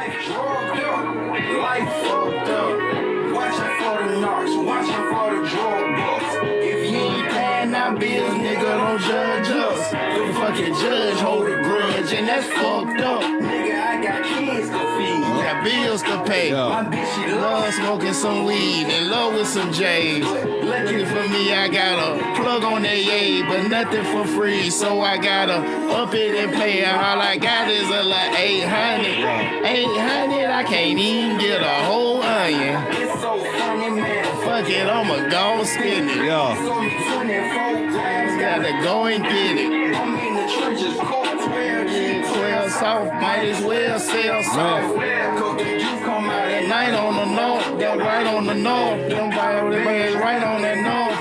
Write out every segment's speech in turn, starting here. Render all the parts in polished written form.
life drugged up, life fucked up. Watching for the narcs, watching for the drug bucks. If you ain't paying our bills, nigga, don't judge us. The fucking judge hold a grudge, and that's fucked up. Nigga, I got kids to feed, got bills to pay. My bitch, she love smoking some weed, in love with some J's. Lucky for me, I got a plug on that yay, but nothing for free, so I gotta up it and pay. All I got is a like 800. 800, I can't even get a whole onion. It's so funny, man. Fuck it, I'ma go spend it. Gotta go and get it. I'm in the trenches, cold 12 soft, might as well sell soft. You come out at night on the north, that right on the north. Them everybody right on that north.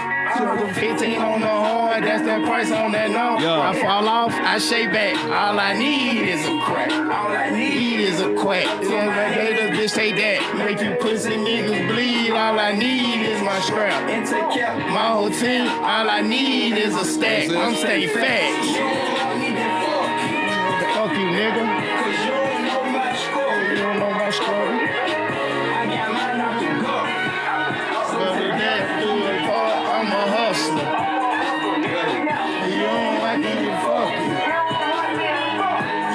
15 on the hard, that's that price on that north. I fall off, I shake back. All I need is a crack. All I need is a quack. Later, bitch, take that. Make you pussy niggas bleed. All I need is my strap. My whole team, all I need is a stack. I'm staying fat. Fuck you, nigga. Cause you don't know my struggle. You don't know my struggle. I got mine out the gut. So with that, do it, part, I'm a hustler. You don't like it, you fuck it.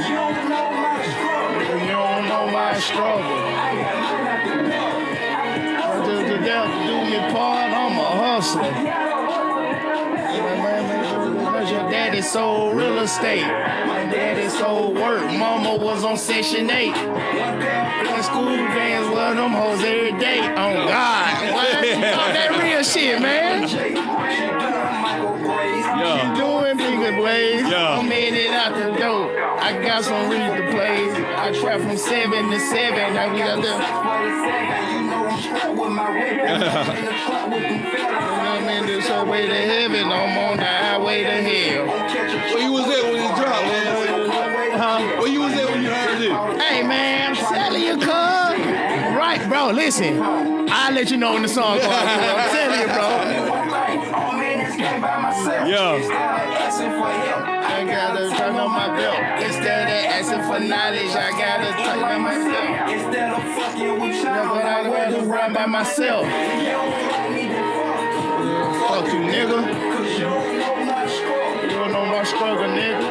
You don't know my struggle. You don't know my struggle. I got mine out the gut. So with that, do me part, I'm a hustler. Your daddy sold real estate. My daddy sold work. Mama was on Section 8. In school bands with them hoes every day. Oh God. That real shit, man. Yeah. Doing bigger blaze. Yeah. I'm headed out the door. I got some reason to play. I trap from 7 to 7. Now we got I'm in this way to heaven. I'm on the highway to hell. Where you was at when it dropped, man? Huh? Where you was at when you heard it? Hey, man, I'm telling you, cuz. Right, bro, listen. I'll let you know when the song comes. I'm telling you, bro. I gotta turn on my belt. Instead of asking for knowledge, I gotta turn on myself. Instead of fucking with y'all, but I gotta run by myself. Fuck you, nigga. Cause you don't know my struggle. You don't know my struggle, nigga.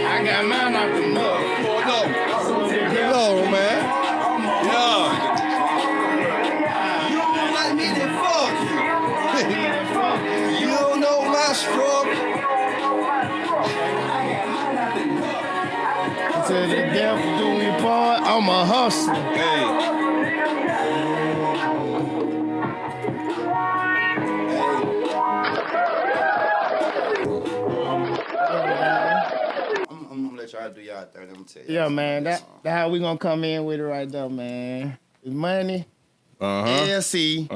I got mine out the mud. No, man. Yeah. You don't like me, then fuck you. You don't know my struggle. To the devil do me part, I'm a hustler. Hey. I'm gonna let y'all do y'all thing. I'm gonna tell you. Yeah, man, that's how we gonna come in with it right there, man. It's money, LC,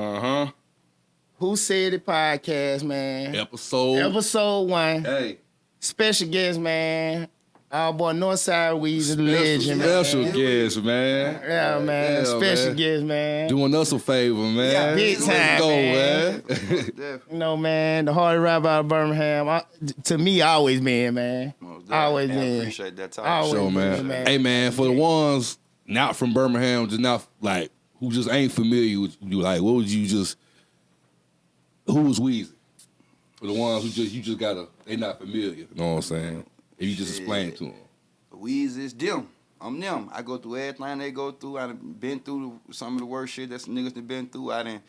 WhoSaidiT podcast, man. Episode 1. Hey. Special guest, man. Our boy NorthSide Weezy, the legend, man. Special guest, man. Yeah, man. Yeah, Special man. guest, man. Doing us a favor, man. Yeah, big time, Let's go, man. You know, man, the hardest rapper out of Birmingham. To me, always been, man. Always been. I appreciate that talk. Always Sure, been, man. Hey, man, for the ones not from Birmingham, just not like who just ain't familiar with you, like, what would you just? Who's Weezy? For the ones who just gotta, they not familiar. You know what I'm saying? If you just explain it to them. Weezy is them. I'm them. I go through everything they go through. I done been through some of the worst shit that some niggas done been through. I done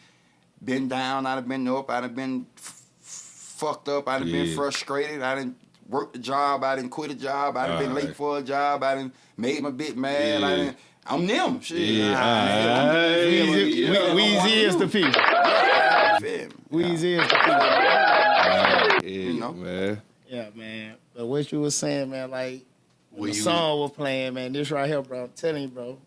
been down. I done been up. I done been fucked up. I done been frustrated. I done worked the job. I done quit a job. I done been late for a job. I done made my bitch mad. Yeah. I'm them. Shit. Weezy is the people. Weezy is the people. You know, man. Yeah, man. But what you was saying, man, like, when the song was playing, man, this right here, bro, I'm telling you, bro.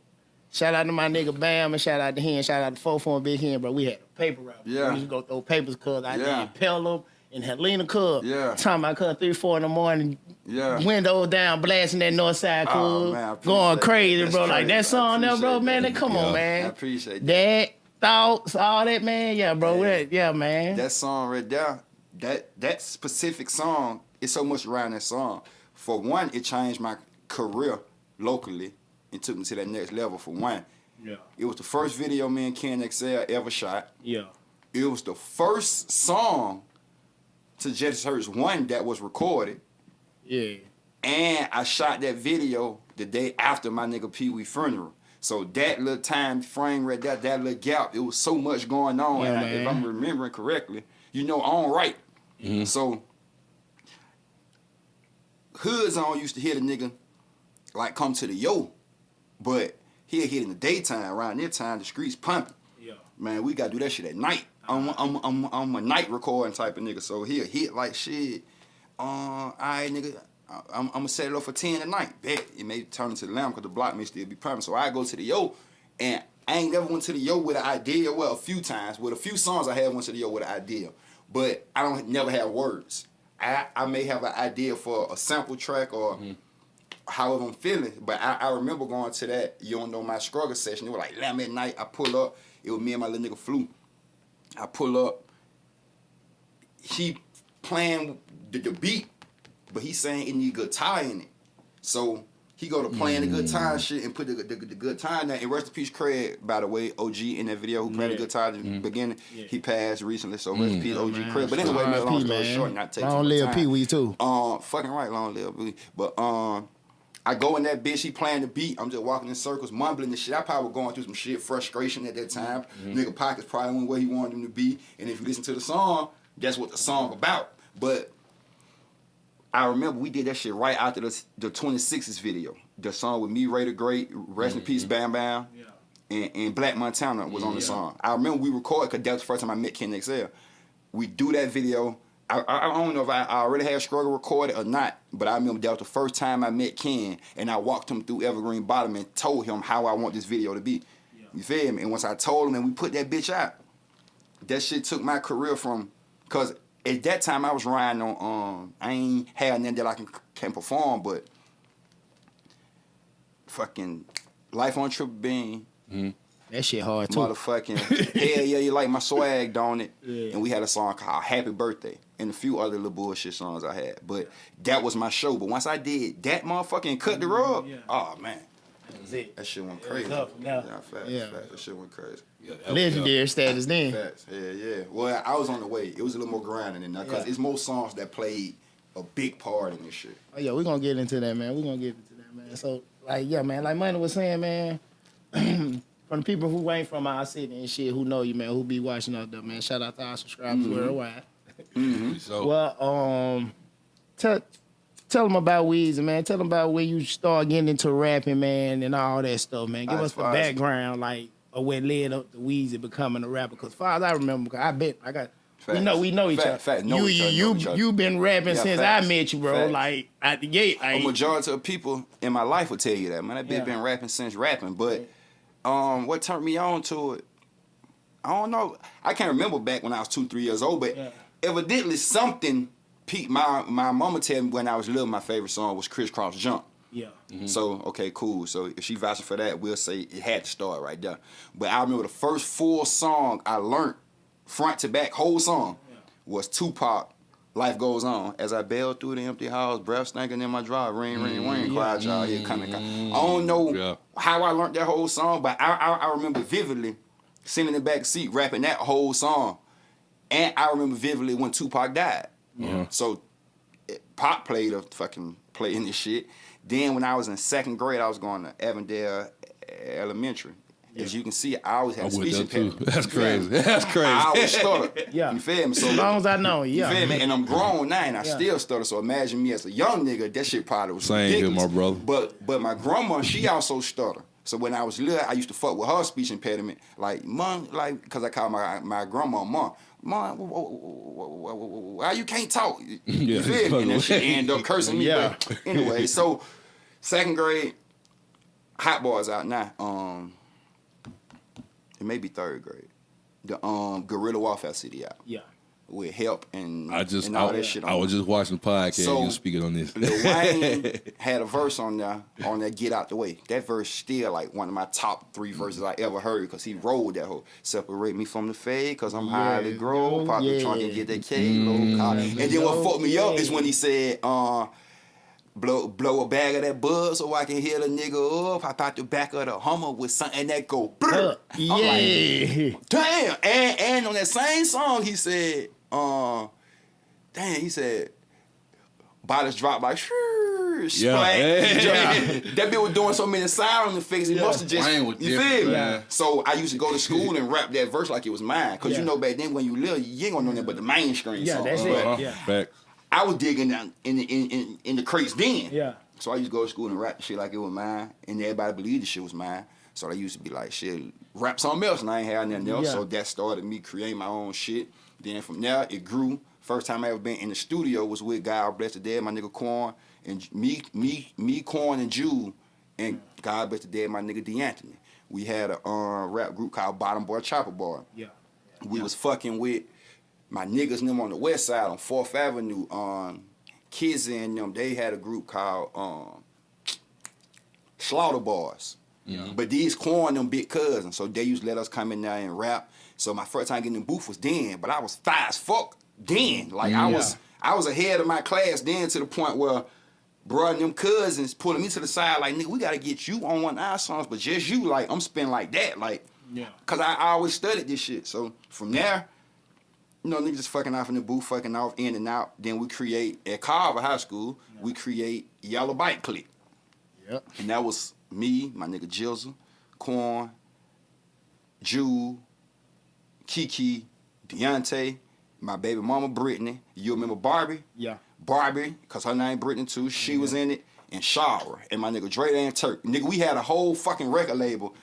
Shout out to my nigga Bam and shout out to him. Shout out to 4 Big Hen, bro. We had a paper route. Yeah. We used to go throw papers, cuz I did Pelham and Helena, cuz. Yeah. Time I cut 3, 4 in the morning. Yeah. Windows down, blasting that Northside, cuz. Going crazy, bro. Like, that song there, bro, man, come on, man. I appreciate that. That, thoughts, all that, man. Yeah, bro. Yeah, man. That song right there, that specific song, it's so much around that song. For one, it changed my career locally. and took me to that next level for one. Yeah. It was the first video me and Ken XL ever shot. Yeah. It was the first song to Justice Hurts 1 that was recorded. Yeah. And I shot that video the day after my nigga Pee Wee funeral. So that little time frame right there, that little gap, it was so much going on. Yeah, and if I'm remembering correctly, on right. Mm-hmm. So Hood Zone used to hear the nigga like come to the yo, but he'll hit in the daytime. Around that time, the streets pumping. Yeah. Man, we gotta do that shit at night. I'm a night recording type of nigga, so he'll hit like shit. Alright, nigga, I'm gonna set it up for 10 tonight. Bet it may turn into the lamb because the block may still be pumping. So I go to the yo, and I ain't never went to the yo with an idea. Well, a few times with a few songs I have went to the yo with an idea, but I don't never have words. I may have an idea for a sample track or however I'm feeling, but I remember going to that You Don't Know My Struggle session. It was like lamb at night. I pull up. It was me and my little nigga Flu. I pull up. He playing the beat, but he saying it need guitar in it. So he go to playing the guitar shit and put the guitar in there. And rest in peace, Craig, by the way, OG in that video who played the guitar at the beginning. Yeah. He passed recently, so rest in peace, OG Craig. But anyway, man, long story short, not taking long live Pee Wee too. Fucking right, long live Pee Wee. But I go in that bitch, he playing the beat. I'm just walking in circles, mumbling the shit. I probably was going through some shit, frustration at that time. Nigga pockets probably went where he wanted him to be. And if you listen to the song, that's what the song about. But I remember we did that shit right after the 26th video. The song with me, Ray the Great, rest in peace, Bam Bam, and Black Montana was on the song. I remember we recorded, because that was the first time I met Ken XL. We do that video. I don't know if I already had Struggle recorded or not, but I remember that was the first time I met Ken, and I walked him through Evergreen Bottom and told him how I want this video to be. You feel me? And once I told him and we put that bitch out, that shit took my career from, because at that time I was riding on, I ain't had nothing that I can perform, but fucking Life on Triple Beam. That shit hard too. Motherfucking Hell Yeah, You Like My Swag, don't it? Yeah. And we had a song called Happy Birthday and a few other little bullshit songs I had. But that was my show. But once I did that motherfucking Cut the Rug, oh man. That was it. That shit went crazy. Facts. That shit went crazy. Legendary status then. Facts. Yeah. Well, I was on the way. It was a little more grinding than that because it's more songs that played a big part in this shit. Oh yeah, we're gonna get into that, man. So like, yeah, man, like Money was saying, man, from the people who ain't from our city and shit, who know you, man, who be watching out there, man. Shout out to our subscribers worldwide. So, well, tell them about Weezy, man. Tell them about when you start getting into rapping, man, and all that stuff, man. Give us the background, like, of what led up to Weezy becoming a rapper. Because far as I remember, cause I bet I got. Facts. We know each other. You been rapping since I met you, bro. Facts. Like at the gate. A majority of people in my life will tell you that, man. I've been rapping since rapping, but what turned me on to it? I don't know. I can't remember back when I was 2-3 years old, but evidently something peaked. My mama tell me when I was little, my favorite song was Crisscross Jump. Yeah. So okay, cool. So if she vouching for that, we'll say it had to start right there. But I remember the first full song I learned, front to back, whole song, was Tupac, Life Goes On. As I bailed through the empty house, breath stinking in my drawer, ring, ring, ring, quiet y'all here coming. I don't know how I learned that whole song, but I remember vividly sitting in the back seat rapping that whole song. And I remember vividly when Tupac died. So Pac played in this shit. Then when I was in second grade, I was going to Avondale Elementary. As you can see, I always had a speech impediment. That's crazy. That's crazy. I always stutter. You feel me? So as long as I know, you feel me? And I'm grown now, and I still stutter. So imagine me as a young nigga. That shit probably was ridiculous. Same here, my brother. But my grandma, she also stutter. So when I was little, I used to fuck with her speech impediment. Like, Mom, like, because I call my grandma Mom. Mom, why you can't talk? You feel me? And then she ended up cursing me. But anyway, so second grade, Hot Boys out now. It may be third grade. The Guerrilla Warfare CD out. Yeah. With help and all that shit on I was just watching the podcast. So, you speaking on this. Lil Wayne had a verse on that Get Out the Way. That verse still like one of my top 3 verses I ever heard because he rolled that whole separate me from the fade because I'm highly grown. Pop the trunk and get that K-Lo. And then what fucked me up is when he said, blow a bag of that buzz so I can hear the nigga up. Hop out the back of the Hummer with something that go. Brr. Yeah. Like, damn. And on that same song, he said, he said, bodies drop like, splash. That bitch was doing so many sound effects, he must have just, you feel me? Yeah. So I used to go to school and rap that verse like it was mine. Because you know back then when you live, you ain't gonna know nothing but the mainstream Yeah, song. that's it. Yeah. Facts. I was digging down in the crates then. Yeah. So I used to go to school and rap the shit like it was mine. And everybody believed the shit was mine. So I used to be like, shit, rap something else. And I ain't had nothing else. Yeah. So that started me creating my own shit. Then from there, it grew. First time I ever been in the studio was with God Bless the Dead, my nigga Quan. And me, Quan, and Juve. And God Bless the Dead, my nigga DeAnthony. We had a rap group called Bottom Boy Chopper Boy. Yeah. We was fucking with my niggas and them on the west side on 4th Avenue. Kids and them, they had a group called Slaughter Boys. Yeah. But these Quan them big cousins, so they used to let us come in there and rap. So my first time getting in the booth was then, but I was fire as fuck then. Like I was ahead of my class then to the point where bro and them cousins pulling me to the side like, nigga, we gotta get you on one of our songs, but just you, like, I'm spinning like that, like, cause I always studied this shit. So from there, you know, niggas just fucking off in the booth, fucking off in and out. Then we create, at Carver High School, we create Yellow Bike Clique. Yep. And that was me, my nigga Jizzle, Quan, Juve, Kiki, Deontay, my baby mama Brittany. You remember Barbie? Yeah. Barbie, because her name Brittany too, she was in it. And Shara, and my nigga Dre and Turk. Nigga, we had a whole fucking record label.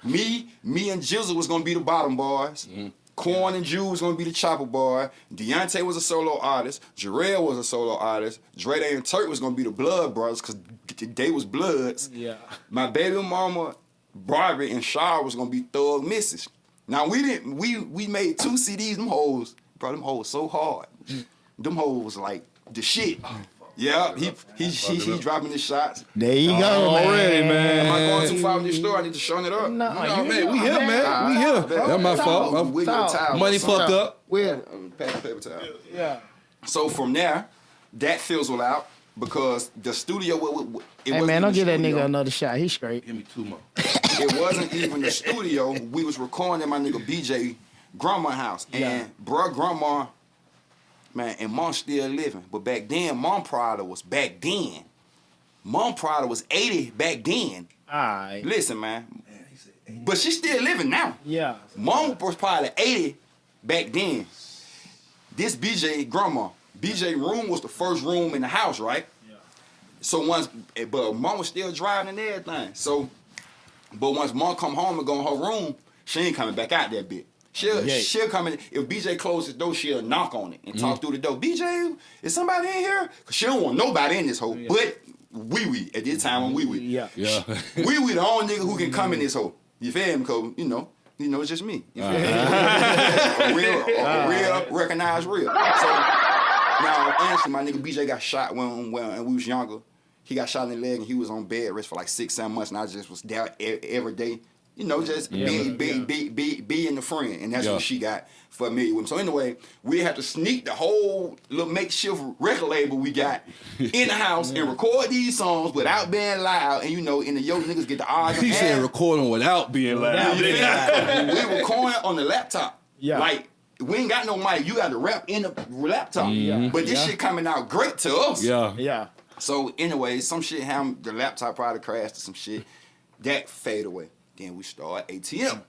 Me and Jizzle was gonna be the bottom boys. Quan and Juve was gonna be the chopper boy. Deontay was a solo artist. Jarrell was a solo artist. Dre and Turk was gonna be the blood brothers, because they was bloods. Yeah. My baby mama, Barbie, and Shara was gonna be thug misses. Now we made 2 CDs, them hoes, bro, them hoes so hard. Them hoes was like the shit. Yeah, he dropping the shots. There you go, already, man. Am I going too far with this story? I need to show it up. No, man, we here, man. We here. That's my fault. With your towel. Money fucked up. Paper towel. Yeah. So from there, that fizzled out because the studio. Hey man, don't give that nigga another shot. He's straight. Give me 2 more. It wasn't even the studio. We was recording at my nigga BJ grandma house, and bruh grandma. Man, and Mom still living. But back then, Mom Prada was back then. Mom Prada was 80 back then. Alright. Listen, man. But she's still living now. Yeah. Mom was probably 80 back then. This BJ grandma. BJ room was the first room in the house, right? Yeah. So but Mom was still driving and everything. So, but once Mom come home and go in her room, she ain't coming back out that bitch. She'll come in. If BJ closes the door, she'll knock on it and talk through the door. BJ, is somebody in here? Cause she don't want nobody in this hole. Yeah. But Wee at this time when Wee. Yeah. Wee the only nigga who can come in this hole. You feel me? Cause you know it's just me. You feel me? a real, recognized real. So now, honestly, my nigga BJ got shot when we was younger. He got shot in the leg and he was on bed rest for like 6-7 months, and I just was there every day. You know, just being the friend. And that's what she got familiar with him. So anyway, we had to sneak the whole little makeshift record label we got in the house and record these songs without being loud. And you know, and the yo niggas get the odds. He said recording without being loud. We recording on the laptop. Yeah. Like, we ain't got no mic. You got to rap in the laptop. But this shit coming out great to us. Yeah. So anyway, some shit happened. The laptop probably crashed or some shit. That fade away. Then we start ATM.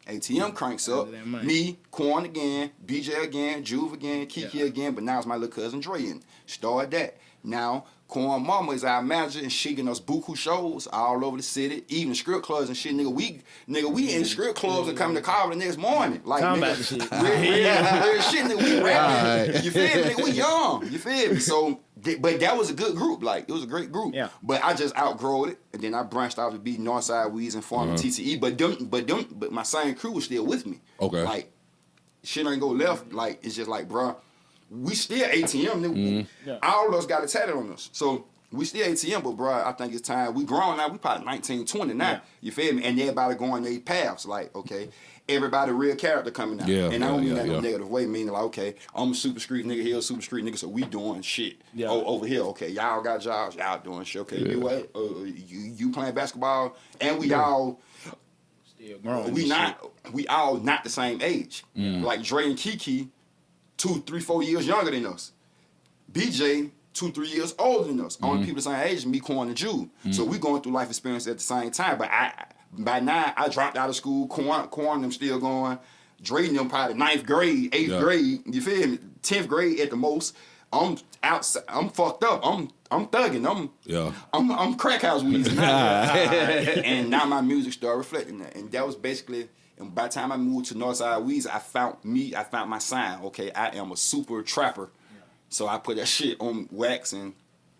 ATM cranks up. Me, Quan again, BJ again, Juve again, Kiki again, but now it's my little cousin Dre in. Start that. Now, Quan Mama is our manager and she getting us buku shows all over the city, even strip clubs and shit. Nigga, we in strip clubs and coming to Carver the next morning. Like, real shit, nigga, we rapping. You feel me? Nigga, we young. You feel me? So, but that was a good group. Like, it was a great group. Yeah. But I just outgrowed it, and then I branched off to be NorthSide Weezy and form TTE. But my same crew was still with me. Okay. Like, shit ain't go left. Like, it's just like, bruh, we still ATM. All of us got it tatted on us. So We still ATM, but bro, I think it's time. We grown now. We probably 19, 20 now. Yeah. You feel me? And everybody going their paths. Like, okay, everybody real character coming out. Yeah, and I don't mean that in yeah. a negative way. Meaning like, okay, I'm a super street nigga, he a super street nigga, so we doing shit. Yeah. Over here. Okay, y'all got jobs, y'all doing shit. Okay, you what? You playing basketball, and we all. Still grown. We all not the same age. Like Dre and Kiki, 2, 3, 4 years younger than us. BJ, 2, 3 years older than us. Only people the same age as me, Quan and Jude. So we going through life experience at the same time. But by now, I dropped out of school. Quan them still going. Dre and them probably 9th grade, 8th grade. You feel me? 10th grade at the most. I'm outside. I'm fucked up. I'm thugging. I'm crack house Weezy now. And now my music started reflecting that. And that was basically. And by the time I moved to NorthSide Weezy, I found my sign. Okay, I am a super trapper. So I put that shit on wax, and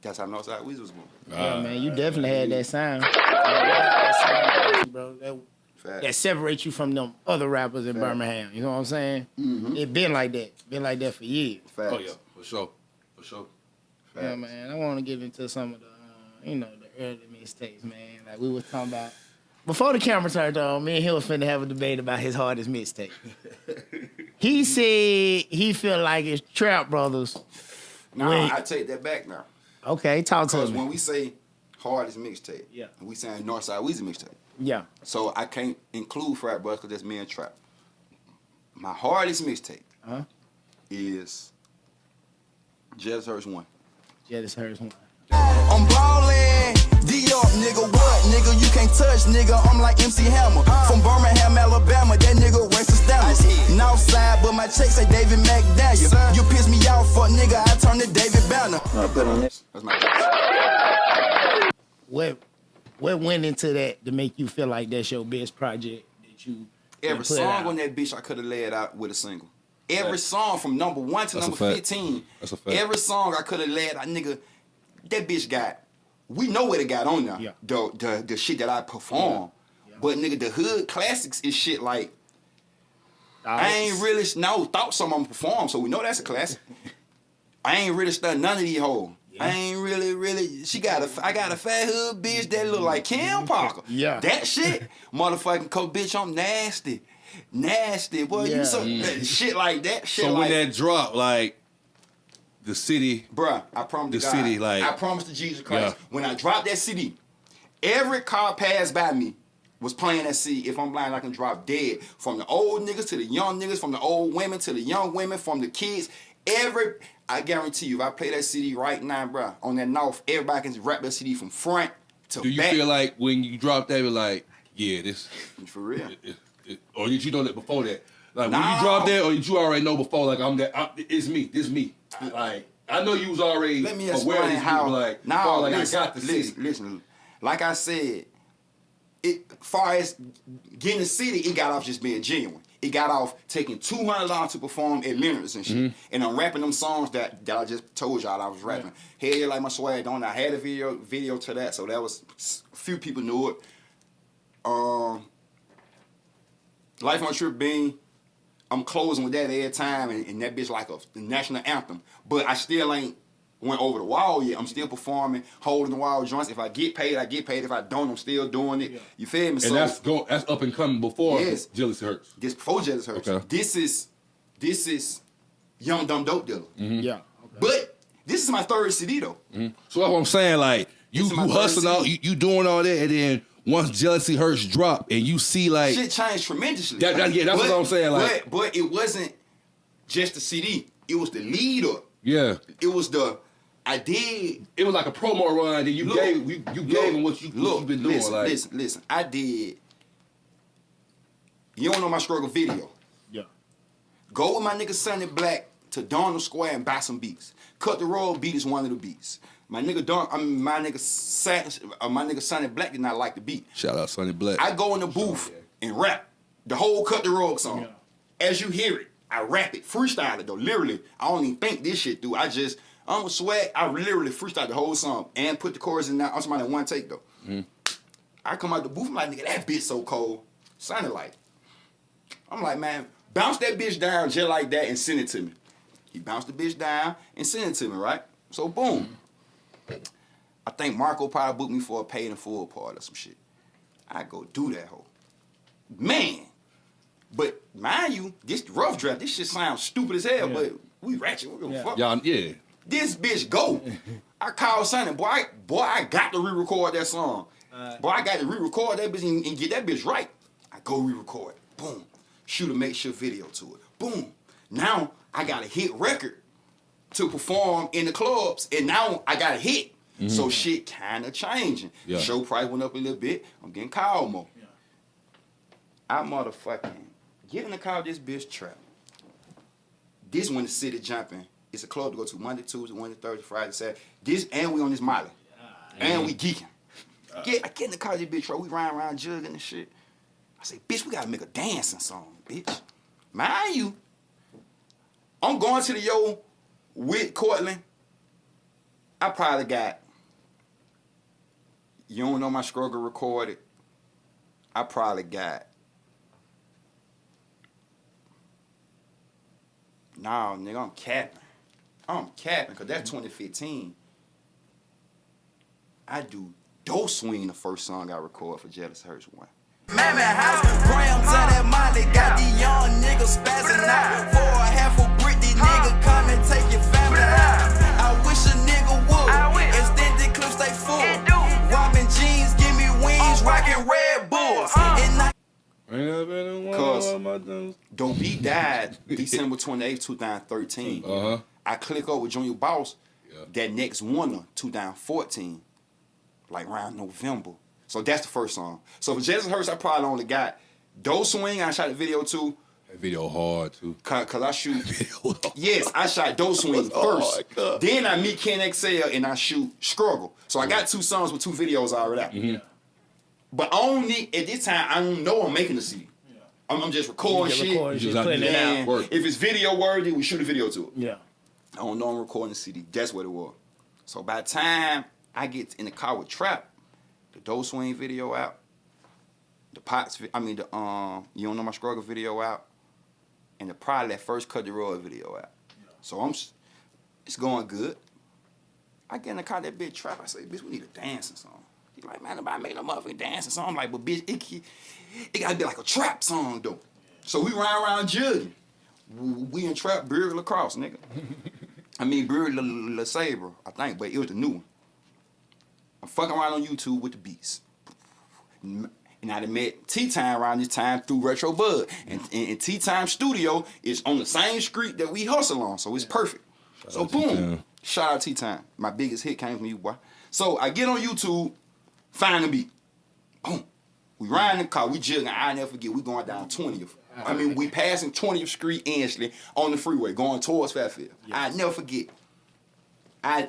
that's how NorthSide Weezy was born. Yeah, man, you definitely had that sound. Bro, that separates you from them other rappers in Birmingham. You know what I'm saying? It been like that. Been like that for years. Facts. Oh yeah, for sure. Yeah, man. I want to get into some of the, the early mixtapes, man. Like we was talking about before the camera turned on. Me and him was finna have a debate about his hardest mixtape. He said he feel like it's Trap Brothers. Nah, I take that back now. Okay, talk to Because me. when we say hardest mixtape, Yeah. we saying NorthSide Weezy mixtape. Yeah. So I can't include Frat Brothers because that's me and Trap. My hardest mixtape is Just Hurts 1. Yeah, this hurts one. I'm ballin', D-Up, nigga, what? Nigga, you can't touch, nigga, I'm like MC Hammer. From Birmingham, Alabama, that nigga ranks the standards. Northside, but my check say David McDaniel. You piss me off, fuck nigga, I turn to David Banner. That's my best. What went into that to make you feel like that's your best project that you Every put song out? on that bitch I could have laid out with a single. Every song from number 1 to That's a number fact. 15. That's a fact. Every song I could have laid out, nigga, that bitch got, we know what it got on there. Yeah. The shit that I perform. Yeah. But nigga, the hood classics is shit like, I ain't really, thought some of them perform, so we know that's a classic. I ain't really stunned none of these hoes. Yeah. I ain't really, I got a fat hood bitch that look like Cam Parker. Yeah. That shit, motherfucking coke bitch, I'm nasty. Nasty, boy, Yeah. you so, shit like that, shit So like when that drop, like the city, bruh, I promise The to God, city, like- I promise to Jesus Christ, Yeah. when I dropped that CD, every car passed by me was playing that CD. If I'm blind, I can drop dead. From the old niggas to the young niggas, from the old women to the young women, from the kids. I guarantee you, if I play that CD right now, bruh, on that North, everybody can rap that CD from front to do you back. feel like when you drop that, you're like, yeah, this, For real. or did you know that before that? Like when No. you drop that, or did you already know before? Like it's me, this me. Like I know you was already Let me aware of explain this how. people, like, Now, like listen, I got the city. listen. Like I said, far as getting the city, it got off just being genuine. It got off taking $200 to perform at Leonard's and shit. Mm-hmm. And I'm rapping them songs that I just told y'all I was rapping. Hell yeah, like my swag on. I had a video to that, so that was, a few people knew it. Life on Trip Bean, I'm closing with that every time, and that bitch like a national anthem. But I still ain't went over the wall yet. I'm still performing, holding the wall joints. If I get paid, I get paid. If I don't, I'm still doing it. You feel me? And So that's up and coming before Yes. Jealousy Hurts. this before Jealous Hurts. Okay. This is Young Dumb Dope Dealer. Yeah. Okay. But this is my third CD though. So that's what I'm saying. Like you This is my hustling third all, CD. you doing all that, and then once Jealousy Hurts drop, and you see like Shit changed tremendously. that's what I'm saying. Like but it wasn't just the CD. It was the lead up. yeah, It was I did. it was like a promo run. And you Look, gave him what you've been doing. Listen, like listen. I did. You don't know my struggle video. Yeah. Go with my nigga Sonny Black to Donald Square and buy some beats. Cut the Roll beat is one of the beats. My nigga Sonny Black did not like the beat. shout out Sonny Black. I go in the booth and rap the whole Cut the Roll song. Yeah. As you hear it, I rap it, freestyle it though. Literally, I don't even think this shit through. I'm a swag. I literally freestyle the whole song and put the chorus in there. I'm somebody in one take though. I come out the booth, I'm like, nigga, that bitch so cold. Sounded like. I'm like, man, bounce that bitch down just like that and send it to me. He bounced the bitch down and sent it to me, right? So boom. I think Marco probably booked me for a paid in full part or some shit. I go do that hoe. Man. But mind you, this rough draft, this shit sounds stupid as hell, but we ratchet. We fuck. Y'all, yeah. This bitch go. I called Sonny, boy, I got to re-record that song. Boy, I got to re-record that bitch and get that bitch right. I go re-record it. Boom. Shoot a makeshift video to it. Boom. Now I got a hit record to perform in the clubs, and now I got a hit. So shit kind of changing. Yeah. Show price went up a little bit. I'm getting called more. Yeah. I motherfucking get in the car with this bitch trap. This when the city jumping. It's a club to go to Monday, Tuesday, Wednesday, Thursday, Friday, Saturday. This and we on this Molly. And we geeking. I get in the car with this bitch trap. We riding around jugging and shit. I say, bitch, we gotta make a dancing song, bitch. Mind you, I'm going to the yo with Cortland. I probably got You Don't Know My Struggle recorded. I probably got Nah, nigga, I'm capping. Because that's 2015. I do Dope Swing, the first song I record for Jealous Hurts 1. Mammy house, grams of that Molly, got these young niggas spazzing out. For a half a brick, these niggas come and take your family out. I wish a nigga would. Extended clips, they full. Robbing jeans, give me wings, rocking Red Bulls. Cause Dope Beat died December 28th, 2013. I click up with Junior Boss that next winter, 2014, like around November. So that's the first song. So for Jealous Hurts, I probably only got Dope Swing. I shot the video too. That video hard too. Cause I shoot. Yes, I shot Dope Swing first. Then I meet Ken XL and I shoot Struggle. So I got 2 songs with 2 videos already out. But only at this time I don't know I'm making a CD. I'm just recording shit. Putting it out. If it's video worthy, we shoot a video to it. Yeah. I don't know I'm recording a CD. That's what it was. So by the time I get in the car with Trap, the Dope Swing video out, the You Don't Know My Struggle video out, and probably that first Cut the Road video out. So it's going good. I get in the car, that bitch Trap. I say, bitch, we need a dancing song. He like, man, nobody make no motherfucking dancing song. I'm like, but bitch, it gotta be like a trap song though. So we ran around jugging. We in Trap Brewery Lacrosse, nigga. Brewery La Sabre, I think, but it was the new one. I'm fucking around on YouTube with the beats. And I done met T-Time around this time through Retro Bud. And T-Time Studio is on the same street that we hustle on, so it's perfect. So boom, shout out T-Time. My biggest hit came from you, boy. So I get on YouTube, find the beat. Boom. We ride in the car, we jigging, I never forget, we going down 20th. We passing 20th Street, Ansley, on the freeway, going towards Fairfield. Yes. I never forget. I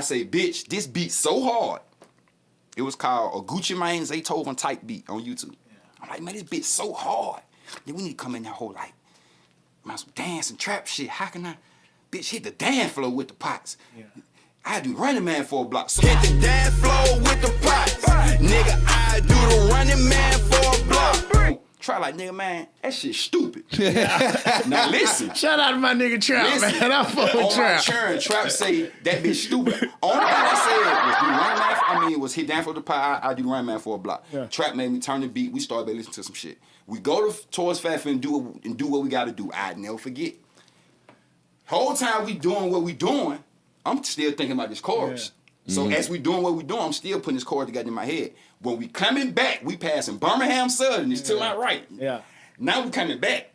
say, bitch, this beat so hard. It was called a Gucci Mane Zaytoven type beat on YouTube. Yeah. I'm like, man, this beat so hard. Then we need to come in that whole like, man, some dance and trap shit. How can I, bitch, hit the dance floor with the pots? Yeah. I do Running Man for a block. So hit the dance floor with the pots. Nigga, I do the Running Man for a block. Try like, nigga, man, that shit stupid. Now listen. Shout out to my nigga Trap, man. I'm full with Trap. Trap say that bitch stupid. Only thing I said was do Running Man. Was hit down for the pot. I do Running Man for a block. Yeah. Trap made me turn the beat. We started listening to some shit. We go towards Fairfield and do what we got to do. I'd never forget. Whole time we doing what we doing, I'm still thinking about this chorus. Yeah. So as we doing what we doing, I'm still putting this chorus together in my head. When we coming back, we passing Birmingham Southern. It's to my right. Yeah. Now we coming back.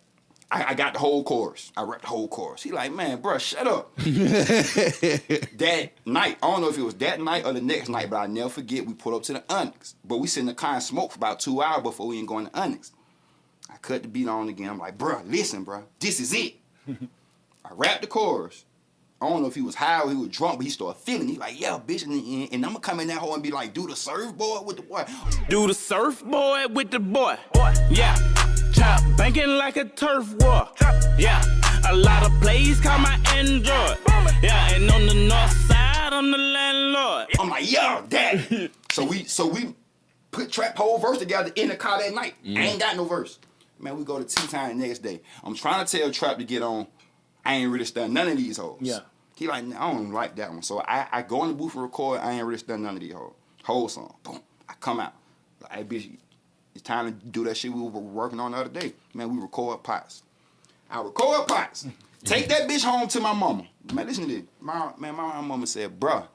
I got the whole chorus. I rapped the whole chorus. He like, man, bro, shut up. That night, I don't know if it was that night or the next night, but I'll never forget, we pulled up to the Onyx. But we sit in the car and smoke for about 2 hours before we ain't going to Onyx. I cut the beat on again. I'm like, bro, listen, bro, this is it. I rapped the chorus. I don't know if he was high or he was drunk, but he started feeling. He like, yeah, bitch, and I'm gonna come in that hole and be like, do the surfboard with the boy. Do the surfboard with the boy. Yeah, chop banking like a turf war. Yeah, a lot of plays call my Android. Yeah, and on the north side, I'm the landlord. I'm like, yeah, that. So we put Trap whole verse together in the car that night. I ain't got no verse. Man, we go to T-Time the next day. I'm trying to tell Trap to get on. I ain't really stunned none of these hoes. Yeah. He like, I don't like that one. So I go in the booth and record. I ain't really done none of these whole song. Boom. I come out. Like, hey, bitch, it's time to do that shit we were working on the other day. Man, we record pots. I record pots. Take that bitch home to my mama. Man, listen to this. My mama said, bruh,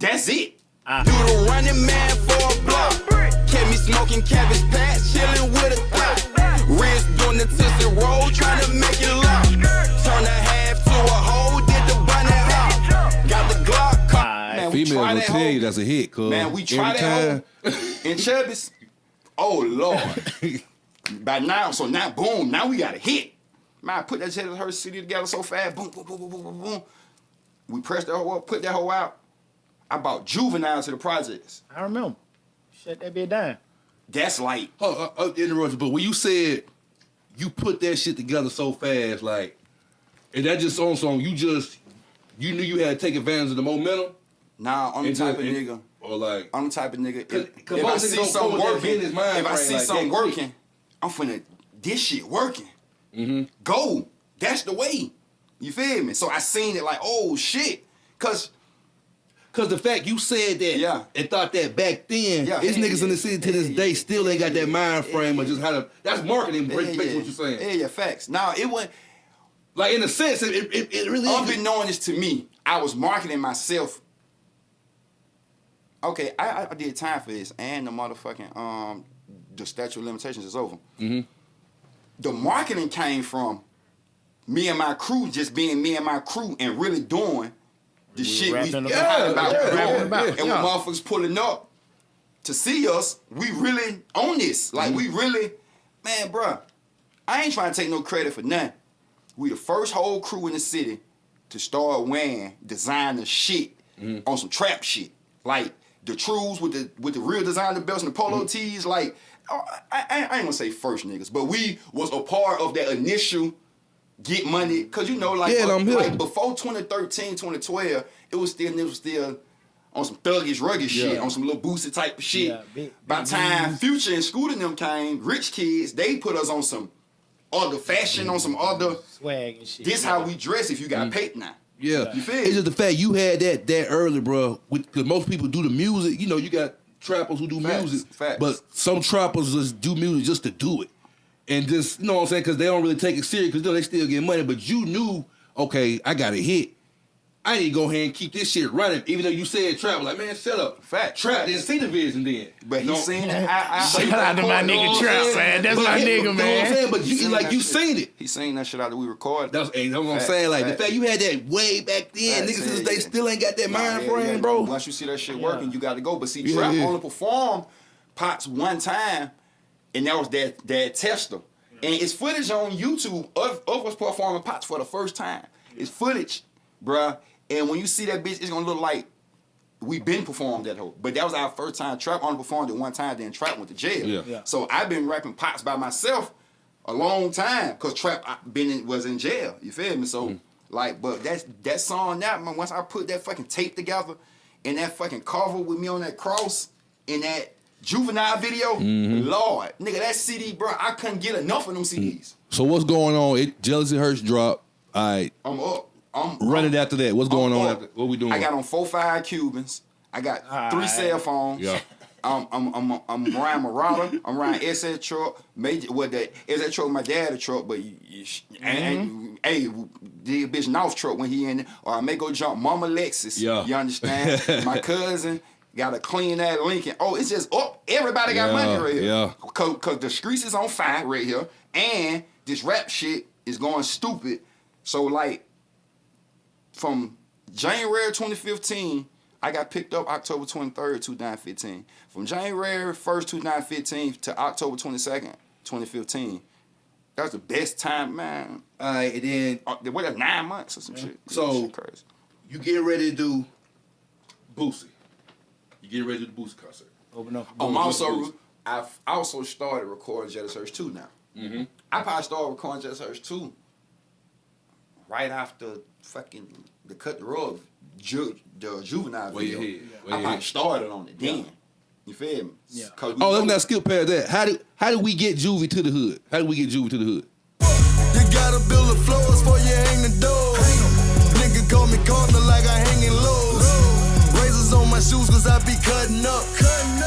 that's it. You the running man for a block. Kept me smoking cabbage patch, chilling with a thought. Wrist doing the twisted roll, trying to make it lock. Turn the half to a hole, did the bunny hop. Got the Glock cop. Man, we Females try will that tell hoe. you that's a hit, cuz. Man, we try that hoe in Chubby's. Oh, Lord. By now, so now, boom, now we got a hit. Man, I put that shit in her city together so fast. Boom, boom, boom, boom, boom, boom, boom. We pressed that hoe up, put that hoe out. I bought Juvenile to the projects. I remember. Shut that bitch down. That's like... Interruption, but when you said you put that shit together so fast, like, and that just on song, you knew you had to take advantage of the momentum? Nah, I'm the type of nigga. Or like... I'm the type of nigga. Cause If I see something working, like working, I'm finna, this shit working. Mm-hmm. Go. That's the way. You feel me? So I seen it like, oh, shit. Cause the fact you said that and thought that back then, it's niggas in the city to this day still ain't got that mind frame of just how to. That's marketing. What you're saying? Yeah, facts. Now it wasn't like in a sense, it really. Unbeknownst to me, I was marketing myself. Okay, I did time for this, and the motherfucking the statute of limitations is over. Mm-hmm. The marketing came from me and my crew just being me and my crew and really doing the shit we rapping about. And when motherfuckers pulling up to see us, we really on this. Like, we really, man, bruh, I ain't trying to take no credit for nothing. We the first whole crew in the city to start wearing designer shit on some trap shit. Like, the trues with the real designer belts and the polo tees. Like, I ain't gonna say first niggas, but we was a part of that initial get money, cause you know, like, like before 2013, 2012, it was still on some thuggish, rugged shit, on some little boosted type of shit. By the time Future and Scooter and them came, Rich Kids, they put us on some other fashion, on some other swag and shit. This how we dress if you got paid now. Yeah, you feel? It's just the fact you had that early, bro. Because most people do the music. You know, you got trappers who do music, but some trappers just do music just to do it. And just, you know what I'm saying? Because they don't really take it serious because they still get money. But you knew, okay, I got a hit. I need to go ahead and keep this shit running. Even though you said trap, like, man, shut up. Trap didn't see the vision then. But he seen it. Shout out to my nigga Trap, man. That's my nigga, man. You know what I'm saying? But you seen it. He seen that shit out that we recorded. That's what I'm saying. Like, the fact you had that way back then, niggas to this day still ain't got that mind frame, bro. Once you see that shit working, you got to go. But see, Trap only performed Pops one time, and that was that tester. And it's footage on YouTube of us performing Pots for the first time. It's footage, bruh. And when you see that bitch, it's gonna look like we been performed that hoe. But that was our first time. Trap only performed it one time, then Trap went to jail. Yeah. So I've been rapping Pots by myself a long time, cause Trap was in jail. You feel me? So like, but that song now, man, once I put that fucking tape together and that fucking cover with me on that cross in that Juvenile video, Lord, nigga, that CD, bro, I couldn't get enough of them CDs. So what's going on? Jealousy Hurts drop. All right. I'm up. Running after that. What's going on after? What we doing? I got on 4-5 Cubans. I got 3 cell phones. Yeah. I'm riding Marauder. I'm riding SS truck. The SS truck, my dad a truck, but hey, the bitch North truck when he in it. Or I may go jump Mama Lexus. Yeah. You understand? My cousin got to clean that Lincoln. Oh, it's just everybody got money right here. Yeah. Cause the streets is on fire right here, and this rap shit is going stupid. So like, from January 2015, I got picked up October 23rd, 2015. From January 1st, 2015 to October 22nd, 2015. That was the best time, man. All right, and then what, 9 months or some shit. So shit crazy. You get ready to do Boosie. You get ready to do the Boosie concert. Open up. I also started recording Jealous Hurts 2 now. Mm-hmm. I probably started recording Jealous Hurts 2 right after fucking the Cut the Rug, the Juvenile video. I probably started on it then. You feel me? Yeah. Let's not skip past that. How do we get Juvie to the hood? How do we get Juvie to the hood? You gotta build the floors before you hang the door. call me corner like I hanging low. Razors on my shoes cause I be cutting up.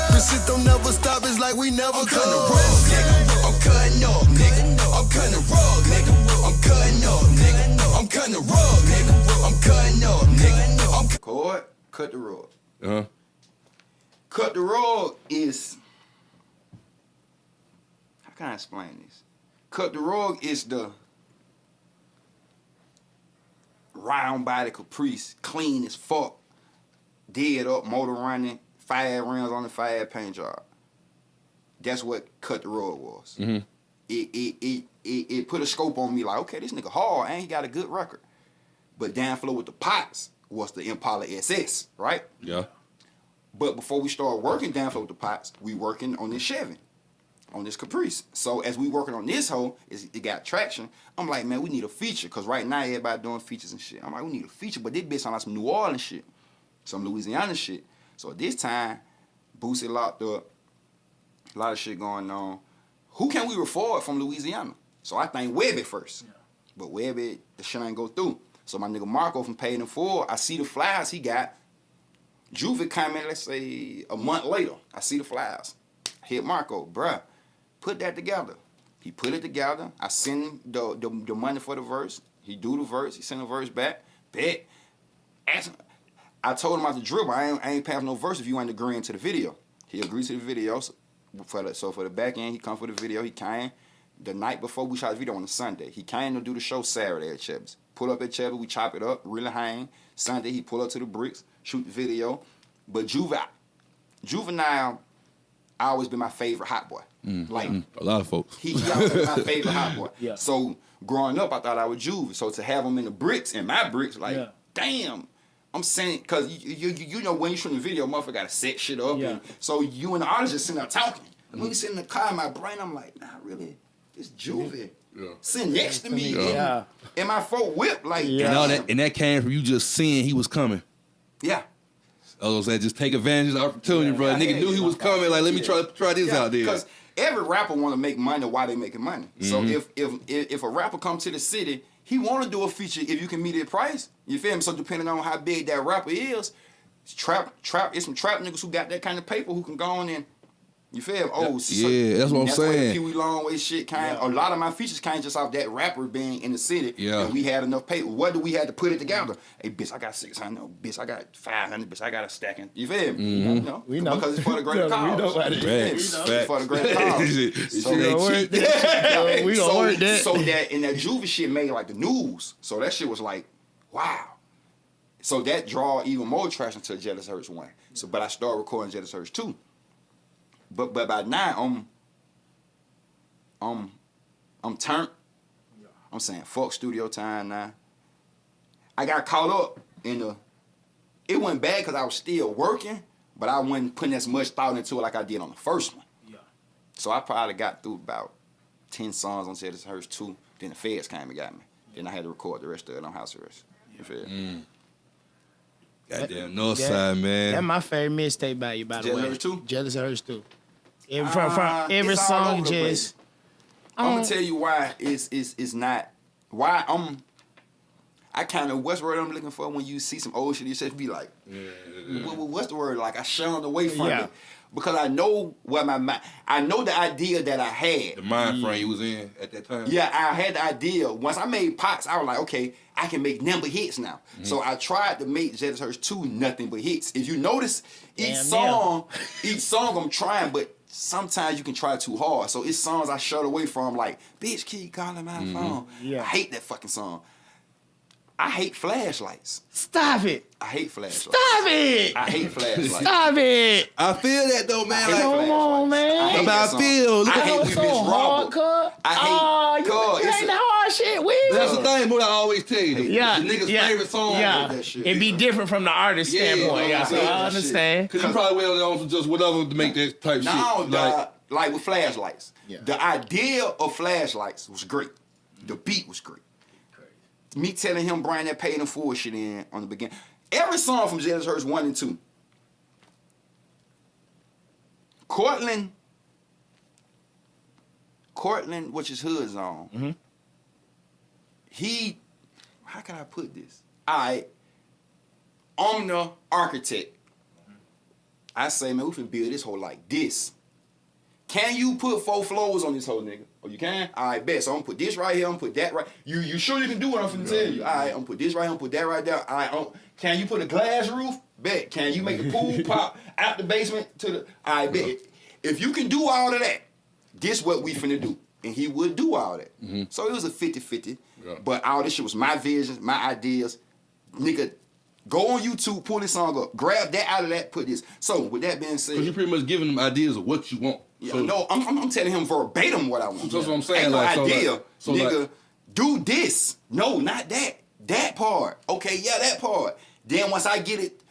This shit don't never stop, it's like we never cut the rug, nigga. I'm cutting up, nigga. I'm cutting the rug, nigga. I'm cutting up, nigga. I'm cutting the rug, nigga. I'm cutting up, nigga. Chord, cut the rug. Uh-huh. Cut the rug is, how can I explain this? Cut the rug is the round body Caprice, clean as fuck, dead up, motor running, 5 rims on the 5 paint job. That's what Cut the Rug was. Mm-hmm. It put a scope on me like, okay, this nigga hard and he got a good record. But down flow with the pots was the Impala SS, right? Yeah. But before we started working down flow with the pots, we working on this Chevy, on this Caprice. So as we working on this hoe, it got traction. I'm like, man, we need a feature. Because right now, everybody doing features and shit. I'm like, we need a feature. But this bitch sound like some New Orleans shit. Some Louisiana shit. So at this time, Boosie locked up. A lot of shit going on. Who can we record from Louisiana? So I think Webby first. Yeah. But Webby, the shit ain't go through. So my nigga Marco from Paid in Full, I see the flyers he got. Juve come in, let's say, a month later. I see the flyers. Hit Marco, bruh, put that together. He put it together. I send him the money for the verse. He do the verse. He send the verse back. Bet. I told him out the dribble, I ain't passing no verse if you ain't agreeing to the video. He agreed to the video. So for the back end, he come for the video. He came the night before we shot the video on a Sunday. He came to do the show Saturday at Chevy's. Pull up at Chevy, we chop it up, really hang. Sunday, he pull up to the bricks, shoot the video. But Juvenile, I always been my favorite hot boy. A lot of folks. He always been my favorite hot boy. Yeah. So growing up, I thought I was Juve. So to have him in the bricks, in my bricks, like, damn. I'm saying, because you know when you shoot the video, motherfucker got to set shit up. Yeah. And so you and the artist just sitting there talking. And when we sit in the car, in my brain, I'm like, nah, really, it's Juvie. Yeah. Sitting next to me Yeah. in my folk whip. Like, And that came from you just seeing he was coming. Yeah. I was saying, just take advantage of the opportunity, bro. Nigga knew he was coming. Like, let me try this out there. Because every rapper want to make money while they making money. So if a rapper come to the city, he want to do a feature if you can meet his price. You feel me? So depending on how big that rapper is, it's some trap niggas who got that kind of paper who can go on and, you feel me? Oh, yeah, that's what I'm saying. Where the Pee Wee Longway shit came. A lot of my features came just off that rapper being in the city. Yeah. And we had enough paper. What do we have to put it together? Hey, bitch, I got 600. No, bitch, I got 500. Bitch, I got a stacking. You feel me? You know? We know. Because it's for the greater cause. We know about it. It's for the greater cause. So they cheap. We gonna work that. So that, and that Juvie shit made like the news. So that shit was like, wow. So that draw even more traction to Jealous Hurts 1. So, but I started recording Jealous Hurts 2. But by now I'm turned. I'm saying fuck studio time now. I got caught up in the. It wasn't bad because I was still working, but I wasn't putting as much thought into it like I did on the first one. Yeah. So I probably got through about 10 songs on Jealous Hurts 2. Then the feds came and got me. Then I had to record the rest of it on house arrest. You feel me? Goddamn Northside, man. That's my favorite mixtape by you, by the way. Jealous Hurts 2? Jealous Hurts 2. From every it's all song over the place. just. I'm gonna tell you why it's not. Why I kind of, what's the word I'm looking for when you see some old shit, you just be like, what's the word? Like I shunned away from it. Because I know what I know the idea that I had. The mind frame you was in at that time. Yeah, I had the idea. Once I made Pots, I was like, okay, I can make nothing but hits now. So I tried to make Jealous Hurts 2 nothing but hits. If you notice, each song I'm trying, but sometimes you can try too hard. So it's songs I shut away from, like, bitch, keep calling my phone. Yeah. I hate that fucking song. I hate flashlights. Stop it. I hate flashlights. Stop it. I hate flashlights. Stop it. I feel that though, man. Like, Come on, man. I hate How that I song. feel. Look I at hate how we so miss hard, Robert. cuz. I hate, It ain't the hard shit. That's the thing, what I always tell you. Yeah, The nigga's yeah, favorite song. Yeah, that shit. it'd be different from the artist standpoint. Yeah, so I understand. Because you probably well on just whatever to make that type No, shit. like with flashlights. Yeah. The idea of flashlights was great. The beat was great. Me telling him bring that Paid in Full shit in on the beginning. Every song from Jealous Hurts 1 and 2. Cortland, which is Hood Zone. He, how can I put this? All right, I'm the architect. I say, man, we finna build this hole like this. Can you put 4 floors on this whole nigga? Oh, you can? All right, bet. So I'm gonna put this right here. I'm gonna put that right. You sure you can do what I'm finna tell you? All right, I'm gonna put this right here. I'm gonna put that right there. All right, can you put a glass roof? Bet. Can you make the pool pop out the basement to the? All right, bet. If you can do all of that, this what we finna do. And he would do all that. So it was a 50-50. Yeah. But all this shit was my visions, my ideas. Nigga, go on YouTube, pull this song up, grab that out of that, put this. So with that being said, you pretty much giving them ideas of what you want. Yeah, so, no, I'm telling him verbatim what I want. That's what I'm saying. Ain't no like, idea, so nigga. Like, do this. No, not that. That part. Okay, yeah, that part. Then once I get it,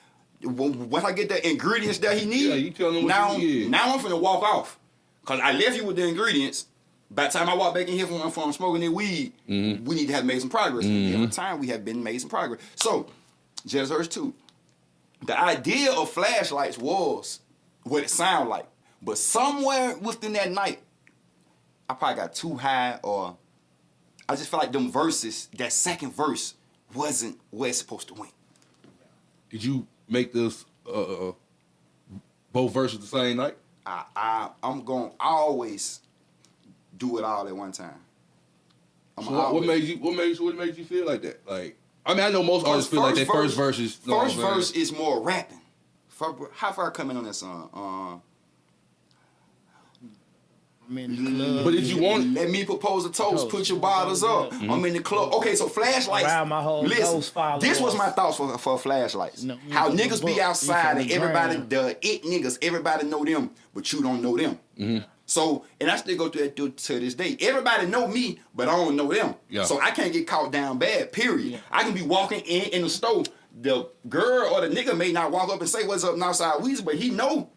once I get the ingredients that he needs, you tell him now, what you need. Now I'm finna walk off. Cause I left you with the ingredients. By the time I walk back in here from smoking that weed, we need to have made some progress. Every time we have been made some progress. So, Just Hurts 2. The idea of flashlights was what it sounded like. But somewhere within that night, I probably got too high, or I just felt like them verses, that second verse, wasn't where it's supposed to win. Did you make this both verses the same night? I'm going to always do it all at one time. So what made you feel like that? Like, I mean, I know most artists feel like their first verse is... First verse is more rapping. How far I come in on that song? I'm in the club. But did you want it? Let me propose a toast. Put your bottles up. I'm in the club. Okay, so flashlights. Listen, this was my thoughts for flashlights. No, how niggas be outside and everybody, the it niggas, everybody know them, but you don't know them. So, and I still go through that to this day. Everybody know me, but I don't know them. Yeah. So I can't get caught down bad, period. Yeah. I can be walking in the store. The girl or the nigga may not walk up and say, what's up, NorthSide Weezy, but he know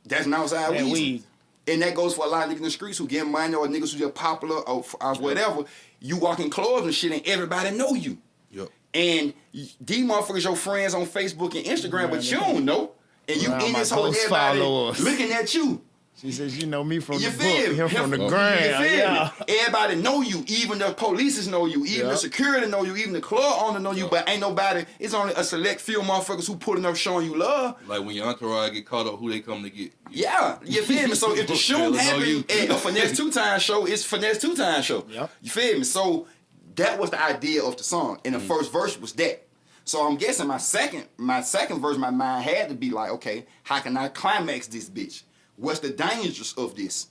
that's NorthSide Weezy. And that goes for a lot of niggas in the streets who get money or niggas who just popular or whatever. You walk in clubs and shit and everybody know you. Yep. And these motherfuckers your friends on Facebook and Instagram, but you don't know. And you in this whole everybody looking at you. She says, you know me from you the book, him from the ground. You feel me? Everybody know you. Even the police know you. Even the security know you. Even the club owner know you. But ain't nobody, it's only a select few motherfuckers who pulling up showing you love. Like when your entourage get caught up, who they come to get. Yeah, you feel me? So if the shooting happened at a Finesse 2 Times show, it's Finesse 2 Times show. Yep. You feel me? So that was the idea of the song. And the first verse was that. So I'm guessing my second verse, my mind had to be like, okay, how can I climax this bitch? What's the dangers of this?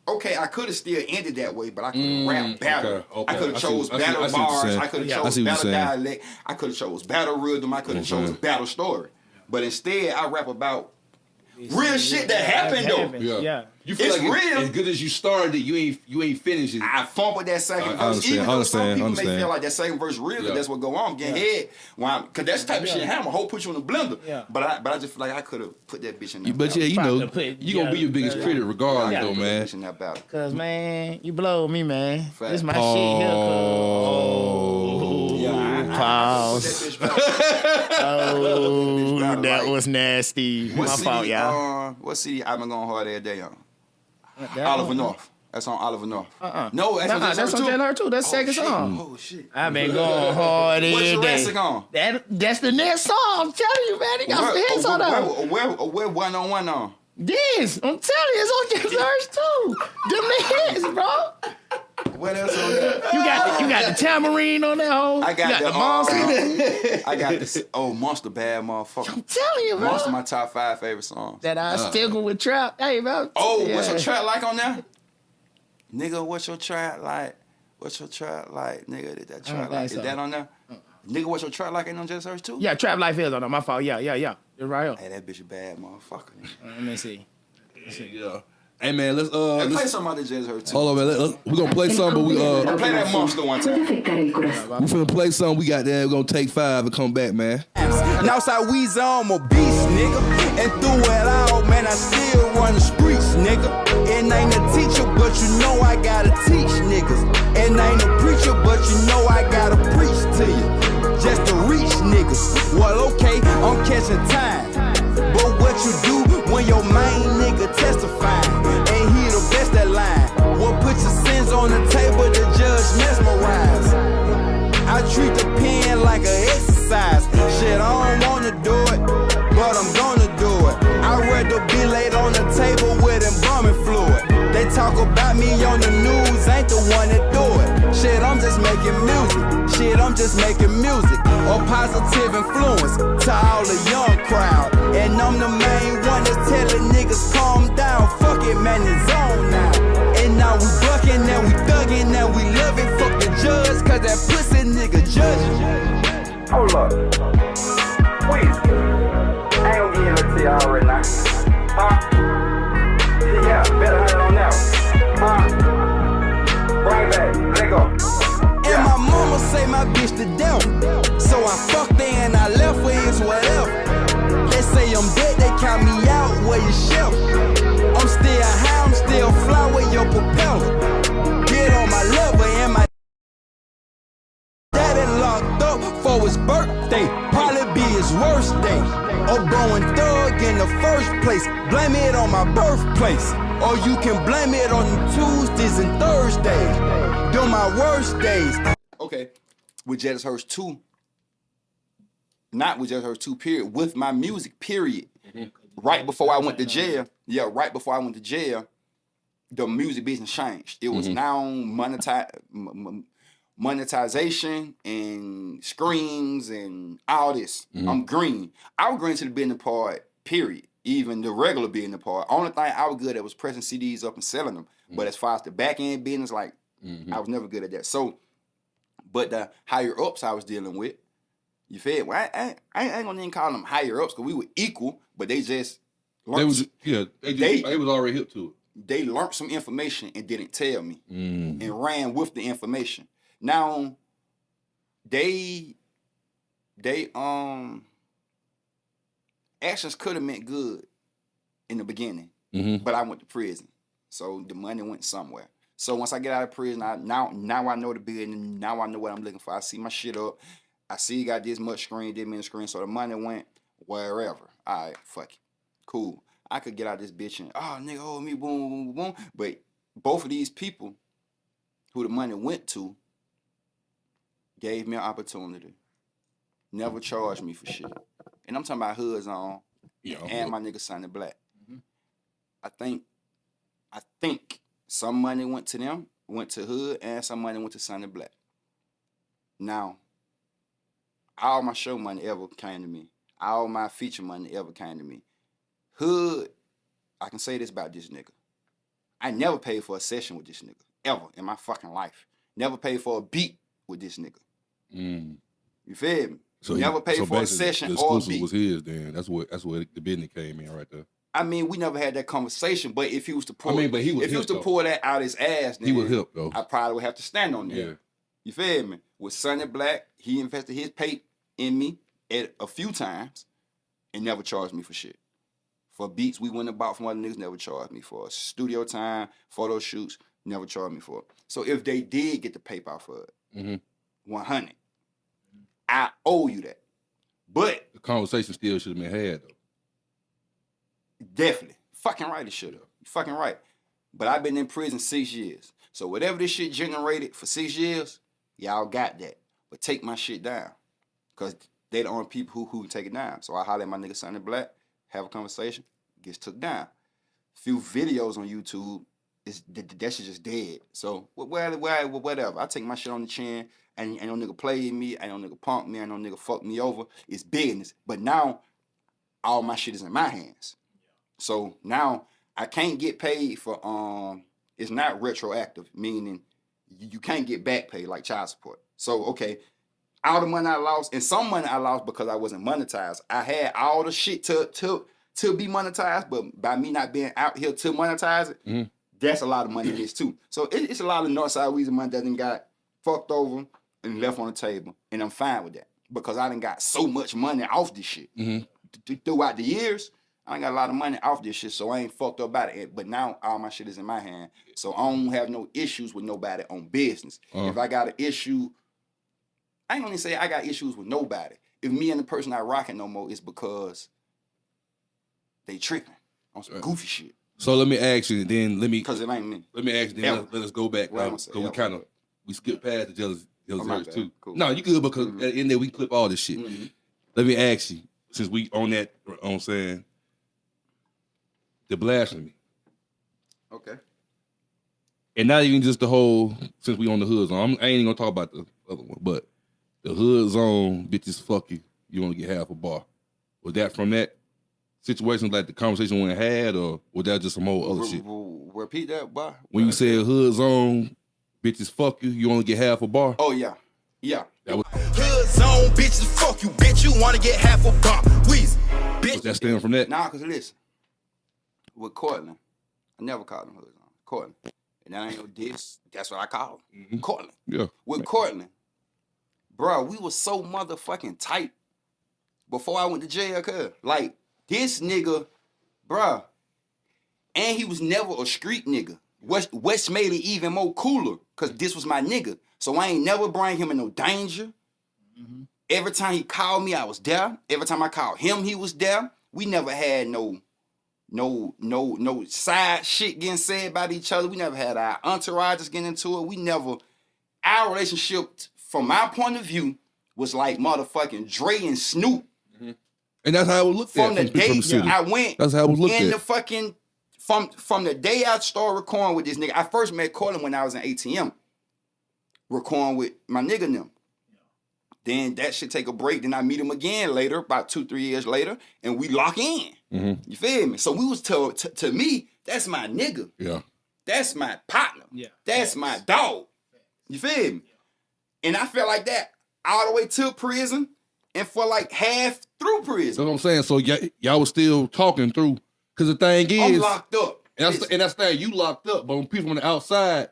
Okay, I could have still ended that way, but I could have rapped better. Okay. I could have chose better bars. I could have chose better dialect. I could have chose better rhythm. I could have chose a better story. But instead, I rap about real shit that happened though. Yeah. You feel it's like real. As good as you started it, you ain't finished it. I fumbled that second verse. Even though some people may feel like that second verse real, because that's what go on. Getting head. Because that's the type of shit hammer. Whole put you in the blender. Yeah. But I just feel like I could have put that bitch in there. But yeah, you know, you gonna be your biggest critic regardless though, man. Cause man, you blow me, man. This my shit here, cuz. Pause. Oh, that was nasty. My fault, y'all. What city I've been going hard every day on? Oliver North. That's on Oliver North. No, that's on Just Hurts 2. That's the second song. Oh shit. I've been going hard every day. What's your on? That's the next song. I'm telling you, man. They got some hits on that. Where 1-on-1 on? This. I'm telling you, it's on Just Hurts 2. Them the hits, bro. What else on there? You got the tambourine on that hole. I got the monster. I got this. Monster bad motherfucker. I'm telling you, bro. Monster my top 5 favorite songs. That I still with trap. Hey, bro. What's your trap like on there? Nigga, what's your trap like? What's your trap like? Nigga, did that trap like? Is that on there? Nigga, what's your trap like ain't on Just Hurts 2? Yeah, Trap Life is on there. My fault. Yeah. It's right here. Hey, that bitch a bad motherfucker. Let me see. Yeah. Hey man, let's play something out of Just Hurts 2. Hold on, man. We're gonna play something, but we play that monster one time. We finna play something. We got there. We're gonna take 5 and come back, man. NorthSide Weezy, I'm a beast, nigga. And through it all, man, I still run the streets, nigga. And I ain't a teacher, but you know I gotta teach niggas. And I ain't a preacher, but you know I gotta preach to you. Just to reach niggas. Well, okay, I'm catching time. But what you do when your main nigga testify? And he the best at line. Well, put your sins on the table, the judge mesmerize. I treat the pen like an exercise. Shit, I don't just making music, or positive influence to all the young crowd. And I'm the main one that's telling niggas calm down. Fuck it, man, it's on now. And now we bucking, now we thugging, now we loving. Fuck the judge, cause that pussy nigga judging. Hold up. Weezy. I ain't gonna give it to y'all right now. Huh? Yeah, better have it on now. Huh? Bring it back. Let go. And my mama say my bitch the devil. So I fucked her and I left her, it's whatever. They say I'm dead, they count me out, where you shelf. I'm still high, I'm still fly with your propeller. Get on my level and my daddy locked up for his birthday. Probably be his worst day. Or going thug in the first place. Blame it on my birthplace. Or you can blame it on Tuesdays and Thursdays. They're my worst days. Okay, with Just Hurts 2, not with Just Hurts 2, period, with my music, period. Right before I went to jail, the music business changed. It was now monetization and screens and all this. I'm green. I was green to the business part, period. Even the regular business part. Only thing I was good at was pressing CDs up and selling them. But as far as the back end business, like, I was never good at that. So, but the higher ups I was dealing with, you feel? Well, I ain't gonna even call them higher ups because we were equal, but they just learned. They was already hip to it. They learned some information and didn't tell me, and ran with the information. Now, they actions could have meant good in the beginning, but I went to prison, so the money went somewhere. So once I get out of prison, now I know the business. Now I know what I'm looking for. I see my shit up. I see you got this much screen, this many screen, so the money went wherever. All right, fuck it. Cool. I could get out this bitch and, nigga, hold me, boom, boom, boom, boom. But both of these people who the money went to gave me an opportunity. Never charged me for shit. And I'm talking about hoods on and my nigga Sonny Black. I think some money went to them, went to hood, and some money went to Sonny Black. Now, all my show money ever came to me. All my feature money ever came to me. Hood, I can say this about this nigga. I never paid for a session with this nigga, ever in my fucking life. Never paid for a beat with this nigga. You feel me? So never paid for a session or a beat. Was his then. That's where the business came in right there. I mean, we never had that conversation, but if he was to pull, pull that out his ass, then he was hip though. I probably would have to stand on that. Yeah. You feel me? With Sonny Black, he invested his pay in me at a few times and never charged me for shit. For beats we went and bought from other niggas, never charged me for. Studio time, photo shoots, never charged me for. So if they did get the paper for it, 100, I owe you that. But the conversation still should have been had though. Definitely. Fucking right it should have. You fucking right. But I've been in prison 6 years. So whatever this shit generated for 6 years, y'all got that. But take my shit down. Because they the only people who take it down. So I holler at my nigga Sonny Black, have a conversation, gets took down. Few videos on YouTube, that shit just dead. So whatever. I take my shit on the chin. Ain't no nigga play me. Ain't no nigga punk me. Ain't no nigga fuck me over. It's business. But now, all my shit is in my hands. So now I can't get paid for it's not retroactive, meaning you can't get back pay like child support. So okay, all the money I lost, and some money I lost because I wasn't monetized. I had all the shit to be monetized, but by me not being out here to monetize it, that's a lot of money this too. So it's a lot of NorthSide Weezy money that done got fucked over and left on the table, and I'm fine with that because I done got so much money off this shit throughout the years. I got a lot of money off this shit, so I ain't fucked up about it. But now all my shit is in my hand, so I don't have no issues with nobody on business. If I got an issue, I ain't gonna say I got issues with nobody. If me and the person not rocking no more, it's because they tripping on some goofy shit. So let me ask you, then because it ain't me. Let me ask you, then let us go back. Because we skipped past the jealous too. Cool. No, you good because in there we clip all this shit. Let me ask you, since we on that, on saying. The blasphemy. Okay. And not even just the whole, since we on the hoods, I ain't even gonna talk about the other one, but the hood zone, bitches fuck you, you only get half a bar. Was that from that situation, like the conversation we had, or was that just some whole other shit? Repeat that, boy. When you said hood zone, bitches fuck you, you only get half a bar? Oh, yeah. Yeah. That was, Hood zone, bitches, fuck you, bitch. You wanna get half a bar. Weezy, bitch. was that stem from that? Nah, because listen, with Cortland, I never called him hood zone. Cortland. And that ain't no diss. That's what I call him. Cortland. Yeah. With Cortland, bro, we was so motherfucking tight before I went to jail, cuz. Like, this nigga, bro, and he was never a street nigga. West made it even more cooler, because this was my nigga. So I ain't never bring him in no danger. Every time he called me, I was there. Every time I called him, he was there. We never had no side shit getting said about each other. We never had our entourages getting into it. Our relationship, from my point of view, was like motherfucking Dre and Snoop. And that's how it was looked at From the day I went, that's how it was looked in at. the fucking, from the day I started recording with this nigga, I first met Cortland when I was in ATM, recording with my nigga and them. Then that shit take a break. Then I meet him again later, about 2-3 years later, and we lock in. You feel me? So we was to me, that's my nigga. Yeah. That's my partner. Yeah. That's my dog. You feel me? And I felt like that all the way to prison and for like half through That's prison. what I'm saying. So y'all was still talking through, because the thing is, I'm locked up. and that's the thing, you locked up, but when people on the outside,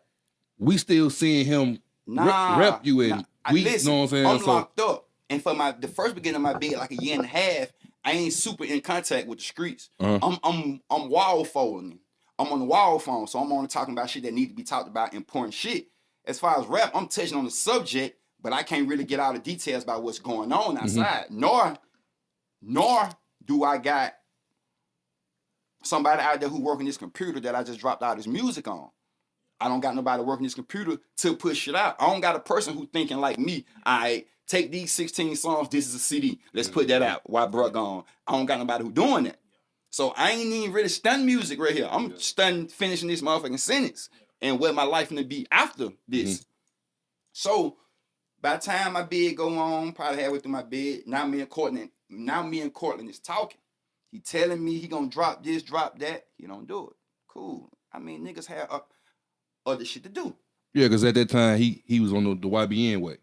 we still seeing him rep you, and we, listen, know what I'm saying? I'm locked up. And for the first beginning of my bid, like a year and a half, I ain't super in contact with the streets. I'm wall folding. I'm on the wall phone, so I'm only talking about shit that need to be talked about, important shit. As far as rap, I'm touching on the subject, but I can't really get all the details about what's going on outside. Nor do I got somebody out there who working this computer that I just dropped out his music on. I don't got nobody working this computer to push it out. I don't got a person who thinking like me. I take these 16 songs. This is a CD. Let's put that out. Why bruh gone? I don't got nobody who doing that. So I ain't even really studying music right here. I'm studying finishing this motherfucking sentence and what my life gonna be after this. So by the time my bid go on, probably halfway through my bid, now me and Cortland is talking. He telling me he gonna drop this, drop that. He don't do it. Cool. I mean, niggas have other shit to do. Yeah, because at that time, he was on the YBN way.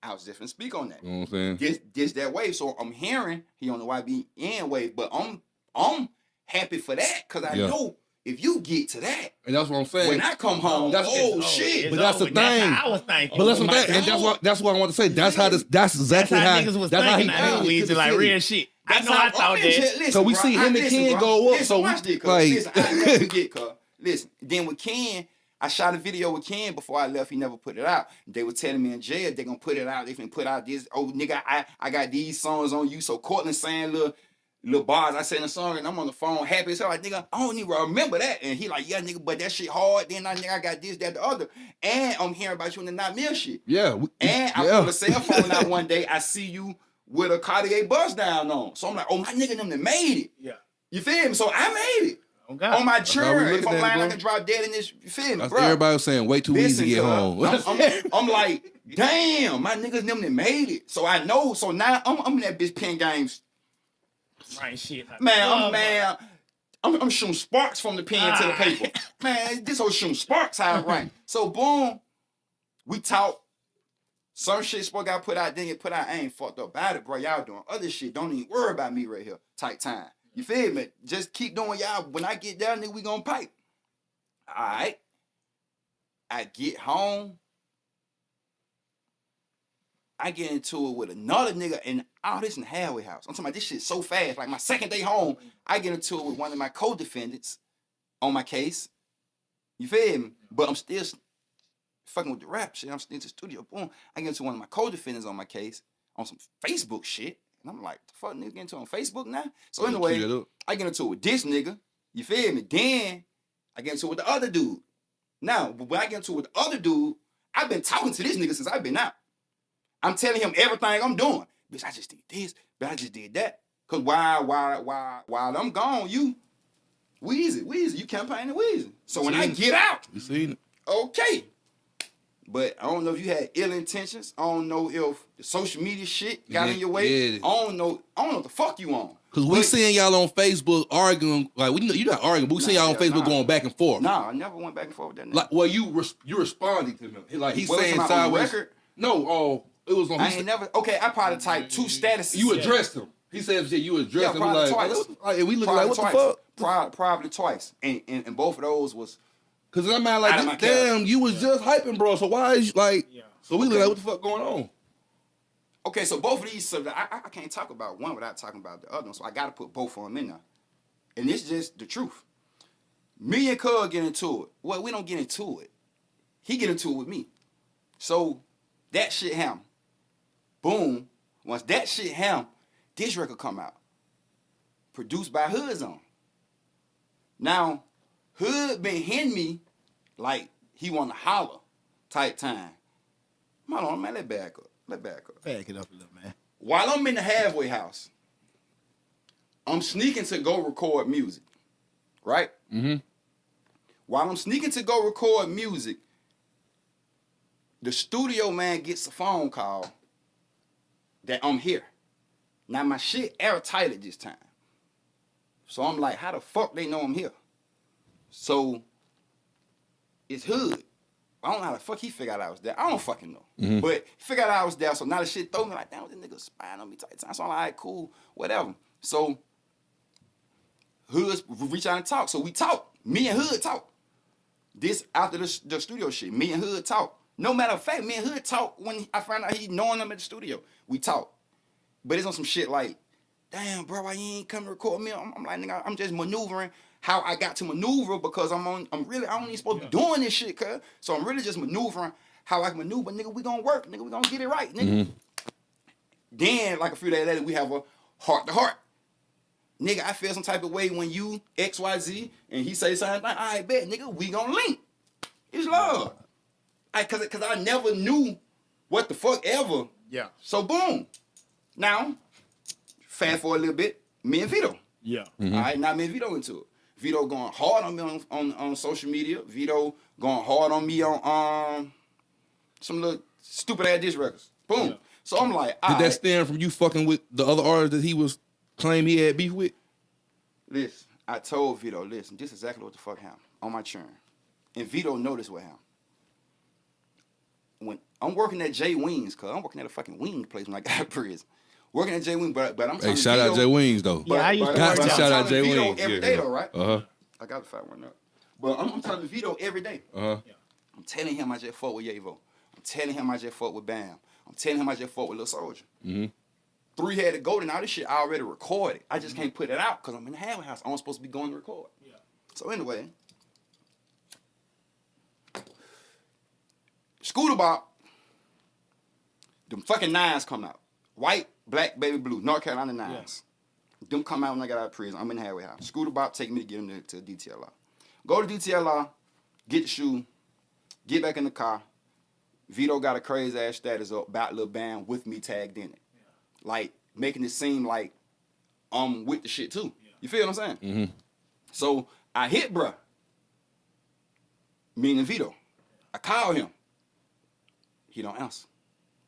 I was just gonna speak on that. You know what I'm saying? This that wave. So I'm hearing he on the YBN wave, but I'm happy for that, because I know if you get to that, and that's what I'm saying. when I come home, shit. But that's the thing. That's how I was thinking. But that's what that, and that's what I want to say. That's how this. That's exactly how niggas was that's how he thinking. came into the Like city. real shit. I know I thought that. Listen, So we bro, see him and Ken go up. Listen, So watch this, cuz. like, Listen, I never forget, cuz. Listen, then with Ken, I shot a video with Ken before I left. He never put it out. They were telling me in jail they gonna put it out. They finna put out this. Oh nigga, I got these songs on you. So Cortland saying little bars. I said in the song, and I'm on the phone happy as hell. Like nigga, I don't even remember that. And he like, yeah, nigga, but that shit hard. Then I got this, that, the other. And I'm hearing about you in the Not Mill shit. Yeah. And I pulled a cell phone out one day. I see you with a Cartier bust down on. So I'm like, oh, my nigga them that made it. Yeah. You feel me? So I made it. Okay. On my how we churn. look If at I'm that, lying, I bro. can drop dead in this. You feel me, That's bro? everybody was saying way too easy to get cuz, home. I'm like, damn, my niggas them that made it. So I know. So now I'm in that bitch pen games. Right shit. I'm shooting sparks from the pen to the paper. Man, this whole shooting sparks out right. So boom, we talk. Some shit supposed got put out, then get put out. I ain't fucked up about it, bro. Y'all doing other shit. Don't even worry about me right here. Tight time. You feel me? Just keep doing y'all. When I get down there, we gonna pipe. All right. I get home. I get into it with another nigga, and all this in the halfway house. I'm talking about this shit so fast. Like my second day home, I get into it with one of my co-defendants on my case. You feel me? But I'm still fucking with the rap shit. I'm still in the studio. Boom. I get into one of my co-defendants on my case on some Facebook shit. And I'm like, the fuck nigga get into it on Facebook now? So anyway, I get into it with this nigga. You feel me? Then I get into it with the other dude. Now, when I get into it with the other dude, I've been talking to this nigga since I've been out. I'm telling him everything I'm doing. Bitch, I just did this. But I just did that. Cause while I'm gone, you Weezy, you campaigning Weezy. So when I get out, You seen it? okay. But I don't know if you had ill intentions. I don't know if the social media shit got in your way. Yeah. I don't know what the fuck you on. Cause we seeing y'all on Facebook arguing, like you're not arguing, but we seeing y'all on Facebook going back and forth. Nah, I never went back and forth with that nigga. Like, well, you responding to him, like he's saying on sideways. the record? No, it was on. I ain't never. Okay, I probably typed 2 statuses. You addressed him. He said shit. You addressed him. Probably Like, twice. and we looking like, what the fuck? Probably twice, and both of those was. Cause I'm like, damn, you was just hyping, bro. So why is you like? Yeah. So we look like, what the fuck going on? Okay, so both of these subjects, I can't talk about one without talking about the other one, so I got to put both of them in there. And it's just the truth. Me and Cub get into it. Well, we don't get into it. He get into it with me. So that shit ham. Boom. Once that shit ham, this record come out. Produced by Hood Zone. Now, Hood been hitting me like he want to holler type time. Hold on, man, let back up. Back it up a little, man. While I'm in the halfway house, I'm sneaking to go record music, right? Mm-hmm. While I'm sneaking to go record music, the studio man gets a phone call that I'm here. Now my shit airtight at this time. So I'm like, how the fuck they know I'm here? So it's Hood. I don't know how the fuck he figured out I was there. I don't fucking know. Mm-hmm. But he figured out I was there, so now the shit throw me like, damn, this nigga spying on me tight time. So I'm like, all right, cool, whatever. So Hood reach out and talk. So we talk. Me and Hood talk. This after the studio shit. Me and Hood talk. No matter of fact, me and Hood talk when I found out he knowing them at the studio. We talk. But it's on some shit like, damn, bro, why you ain't come to record me? I'm like, nigga, I'm just maneuvering how I got to maneuver because I don't even supposed to be doing this shit, cuz. So I'm really just maneuvering how I can maneuver. Nigga, we gonna work. Nigga, we gonna get it right, nigga. Mm-hmm. Then, like a few days later, we have a heart-to-heart. Nigga, I feel some type of way when you XYZ and he say something like, all right, bet, nigga, we gonna link. It's love. Cause I never knew what the fuck ever. Yeah. So boom. Now, fast forward a little bit, me and Veto. Yeah. Mm-hmm. All right, now me and Veto into it. Veto going hard on me on social media. Veto going hard on me on some little stupid ass diss records. Boom. Yeah. So I'm like, did that stem from you fucking with the other artists that he was claiming he had beef with? Listen, I told Veto, listen, this is exactly what the fuck happened on my churn. And Veto noticed what happened. When I'm working at J Wings, cause I'm working at a fucking wing place when I got out of prison. Working at J Wings, but I'm hey, shout out J Wings though. Yeah, I used to shout out J Wings every day though, right? Uh huh. I got to fat one up. But I'm telling Veto every day. Uh huh. Yeah. I'm telling him I just fought with Yevo. I'm telling him I just fought with Bam. I'm telling him I just fought with Lil Soldier. Mm-hmm. 3 had to go, and all this shit I already recorded. I just can't put it out because I'm in the halfway house. I'm supposed to be going to record. Yeah. So anyway, Scooter Bop, them fucking 9s come out. White, black, baby blue, North Carolina 9s. Yeah. Them come out when I got out of prison. I'm in the halfway house. Scooter Bop take me to get him to DTLR. Go to DTLR, get the shoe, get back in the car. Veto got a crazy ass status up about Lil Bam with me tagged in it. Yeah. Like, making it seem like I'm with the shit too. Yeah. You feel what I'm saying? Mm-hmm. So I hit bruh, meaning Veto. I call him. He don't answer.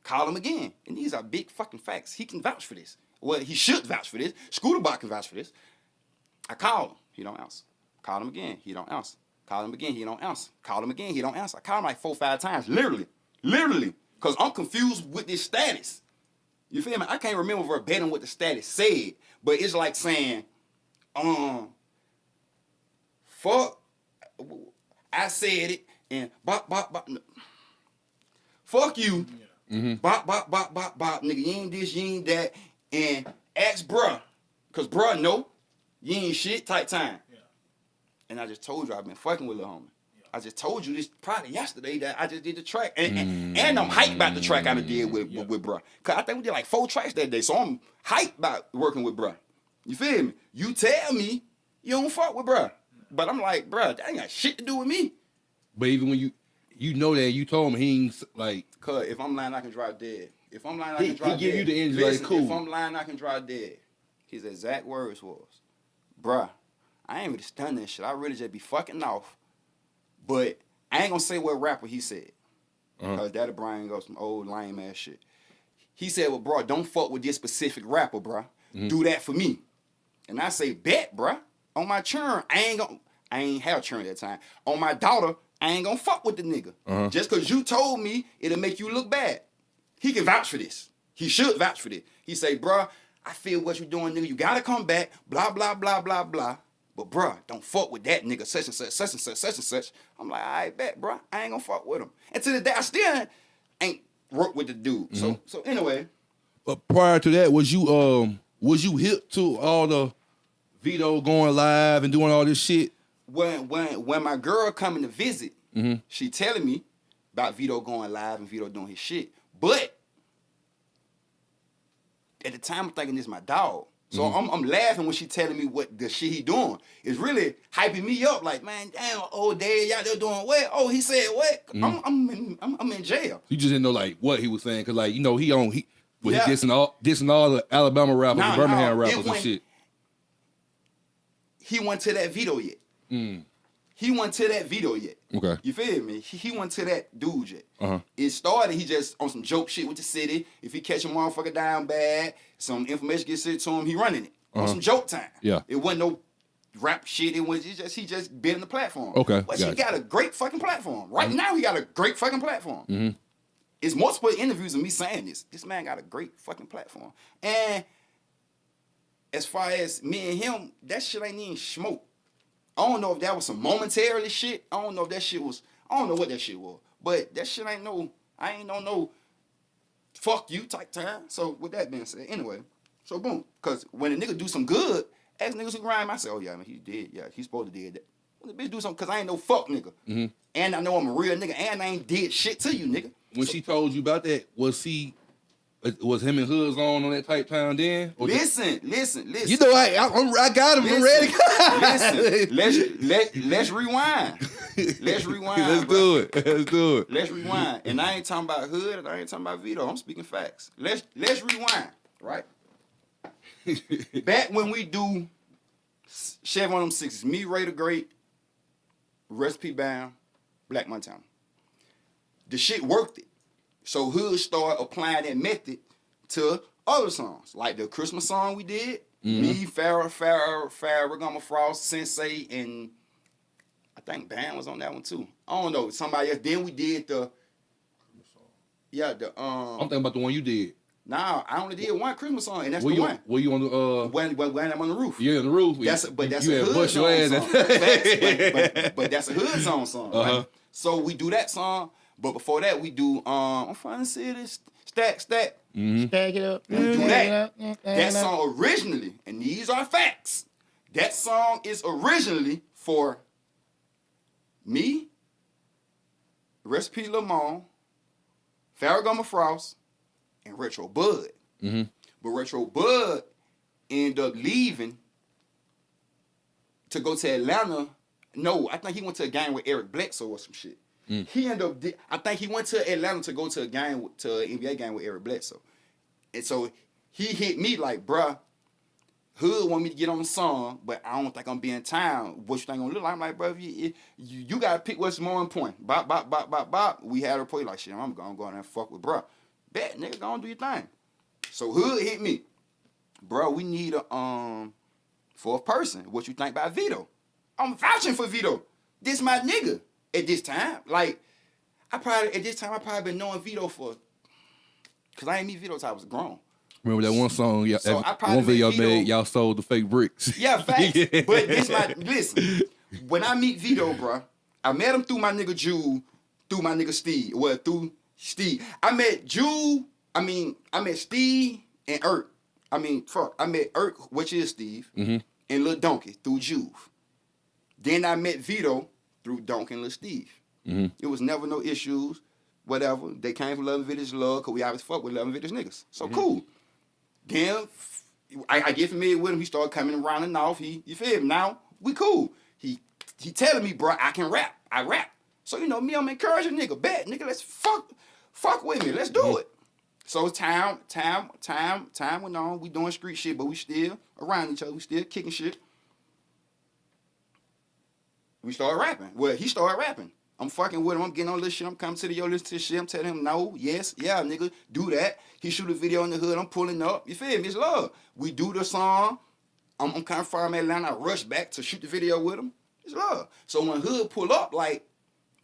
Call him again. And these are big fucking facts. He can vouch for this. Well, he should vouch for this. Scooter Bop can vouch for this. I call him. He don't answer. Call him again. He don't answer. Call him again. He don't answer. Call him again. He don't answer. I call him like 4 or 5 times. Literally. Because I'm confused with this status. You feel me? I can't remember verbatim what the status said. But it's like saying, fuck, I said it, and bop, bop, bop. Fuck you. Yeah. Mm-hmm. Bop, bop, bop, bop, bop. Nigga, you ain't this, you ain't that. And ask bruh. Because bruh know you ain't shit type time. Yeah. And I just told you I've been fucking with Lil Homie. Yeah. I just told you this probably yesterday that I just did the track. And I'm hyped about the track I did with bruh. Because I think we did like 4 tracks that day. So I'm hyped about working with bruh. You feel me? You tell me you don't fuck with bruh. But I'm like, bruh, that ain't got shit to do with me. But even when you know that, you told him he ain't like... Cuz if I'm lying, I can drive dead. If I'm lying, I can drive dead. He give you the energy like, cool. If I'm lying, I can drive dead. His exact words was, bruh, I ain't really stunned that shit. I really just be fucking off. But I ain't gonna say what rapper he said. Cause that'll bring up some old lame ass shit. He said, well, bro, don't fuck with this specific rapper, bro. Do that for me. And I say, bet, bro. On my churn, I ain't have churn at that time. On my daughter, I ain't gonna fuck with the nigga. Just cause you told me it'll make you look bad. He can vouch for this. He should vouch for this. He say, bro, I feel what you doing, nigga. You gotta come back, blah, blah, blah, blah, blah. But, bro, don't fuck with that nigga, such and such, such and such, such and such. I'm like, all right, bet, bro. I ain't gonna fuck with him. And to the day, I still ain't worked with the dude. So anyway. But prior to that, was you hip to all the Veto going live and doing all this shit? When my girl coming to visit, she telling me about Veto going live and Veto doing his shit. But at the time, I'm thinking this is my dog. So I'm laughing when she telling me what the shit he doing. It's really hyping me up. Like, man, damn, old dad, y'all there doing what? Oh, he said what? I'm in jail. You just didn't know like what he was saying because like he dissing all the Alabama rappers, the Birmingham rappers and shit. He went to that Veto yet. He went to that Veto yet. Okay. You feel me? He went to that dude yet. It started, he just on some joke shit with the city. If he catch a motherfucker down bad, some information gets sent to him, he running it. On some joke time. Yeah. It wasn't no rap shit. He just building the platform. Okay. But he got a great fucking platform. Right now he got a great fucking platform. It's multiple interviews of me saying this. This man got a great fucking platform. And as far as me and him, that shit ain't even smoke. I don't know if that was some momentarily shit. I don't know what that shit was. But that shit ain't I ain't no fuck you type time. So with that being said, anyway, so boom. Cause when a nigga do some good, ask niggas who grind, I say, oh yeah, man, he did. Yeah, he's supposed to did that. When the bitch do something, cause I ain't no fuck nigga. And I know I'm a real nigga, and I ain't did shit to you, nigga. When she told you about that, was him and Hoods on that type time then? Or listen. You know, I got him. I'm ready. Listen, let's rewind. Let's rewind. Let's do it. Let's rewind. And I ain't talking about Hood, and I ain't talking about Veto. I'm speaking facts. Let's rewind, right? Back when we do Chevy on them sixes, me, Ray the Great, Recipe Bound, Black Montana. The shit worked it. So Hood started applying that method to other songs, like the Christmas song we did. Me, Farrah, Regama Frost, Sensei, and I think Bam was on that one too. I don't know, somebody else. Then we did the I'm thinking about the one you did. Nah, I only did one Christmas song, and that's the one. Were you on the when I'm on the roof? Yeah, on the roof. That's a you Hood song. But that's a Hood song. Right? So we do that song. But before that, we do I'm trying to see this stack. Stack it up. We do that. That song originally, and these are facts. That song is originally for me, Recipe Lamont, Farragamo Frost, and Retro Bud. But Retro Bud ended up leaving to go to Atlanta. No, I think he went to a game with Eric Bledsoe or some shit. He ended up. I think he went to Atlanta to go to an NBA game with Eric Bledsoe, and so he hit me like, bruh, Hood want me to get on the song, but I don't think I'm being time. What you think gonna look like? I'm like, bro, you gotta pick what's more important. Bop. We had a play like shit. I'm gonna go in there and fuck with bruh. Bet nigga, go on do your thing. So Hood hit me, bro. We need a fourth person. What you think about Veto? I'm vouching for Veto. This my nigga. At this time, like, I probably been knowing Veto for, cause I ain't meet Veto till I was grown. Remember that one song? Yeah, so one video y'all made, y'all sold the fake bricks. Yeah, facts. But listen. When I meet Veto, bro, I met him through my nigga Juve, through my nigga Steve. Well, through Steve. I met Juve. I met Steve and Irk. I met Irk, which is Steve, and Lil Donkey through Juve. Then I met Veto through Donkey and Lil Steve. It was never no issues, whatever. They came from Loving Village Love, because we always fuck with Loving Village niggas. So cool. Then I get familiar with him. He started coming around and off. You feel me? Now we cool. He telling me, bro, I can rap. I rap. So you know me, I'm encouraging nigga. Bet nigga, let's fuck with me. Let's do it. So time went on. We doing street shit, but we still around each other. We still kicking shit. We started rapping. Well, he started rapping. I'm fucking with him. I'm getting on this shit. I'm coming to the yo, listen to this shit. I'm telling him no, yes, yeah, nigga, do that. He shoot a video in the hood. I'm pulling up. You feel me? It's love. We do the song. I'm kind of far from Atlanta. I rush back to shoot the video with him. It's love. So when Hood pull up, like,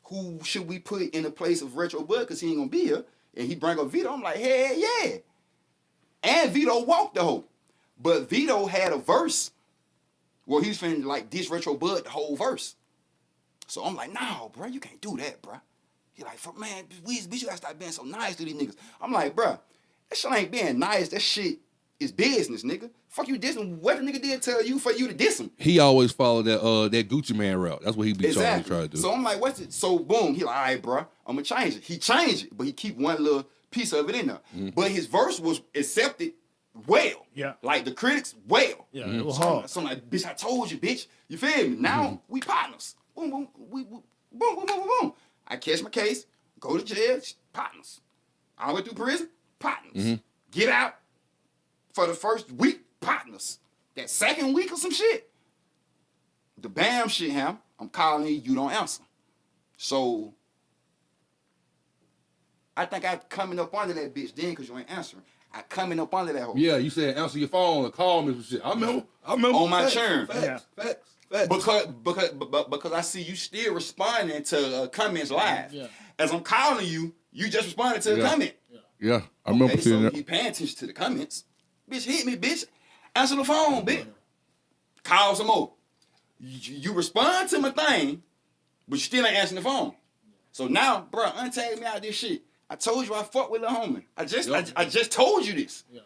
who should we put in the place of Retro Bud? Because he ain't going to be here. And he bring up Veto. I'm like, hey, yeah. And Veto walked the hoe. But Veto had a verse where he's finna, like, diss Retro Bud the whole verse. So I'm like, no, bro, you can't do that, bro. He like, man, Weezy, bitch, you gotta stop being so nice to these niggas. I'm like, bro, that shit ain't being nice. That shit is business, nigga. Fuck you dissing. What the nigga did tell you for you to diss him? He always followed that Gucci Man route. That's what he be trying to do. So I'm like, what's it? So boom, he like, all right, bro, I'm gonna change it. He changed it, but he keep one little piece of it in there. But his verse was accepted well. Yeah. Like the critics, well. Yeah, it was hard. So I'm like, bitch, I told you, bitch. You feel me? Now we partners. Boom, boom, boom, boom, boom, boom, boom. I catch my case, go to jail, partners. All the way through prison, partners. Get out for the first week, partners. That second week or some shit, the bam shit, Ham, I'm calling you don't answer. So I think I coming up under that bitch then because you ain't answering. I coming up under that hoe. Yeah, you said answer your phone and call me some shit. I remember. On my churn. Facts. Because I see you still responding to comments live. Yeah. As I'm calling you, you just responded to the comment. Yeah, I remember Okay, seeing so that. he paying attention to the comments. Bitch, hit me, bitch. Answer the phone, bitch. Call some more. You respond to my thing, but you still ain't answering the phone. So now, bro, untag me out of this shit. I told you I fuck with Lil Homie. I just told you this. Yeah.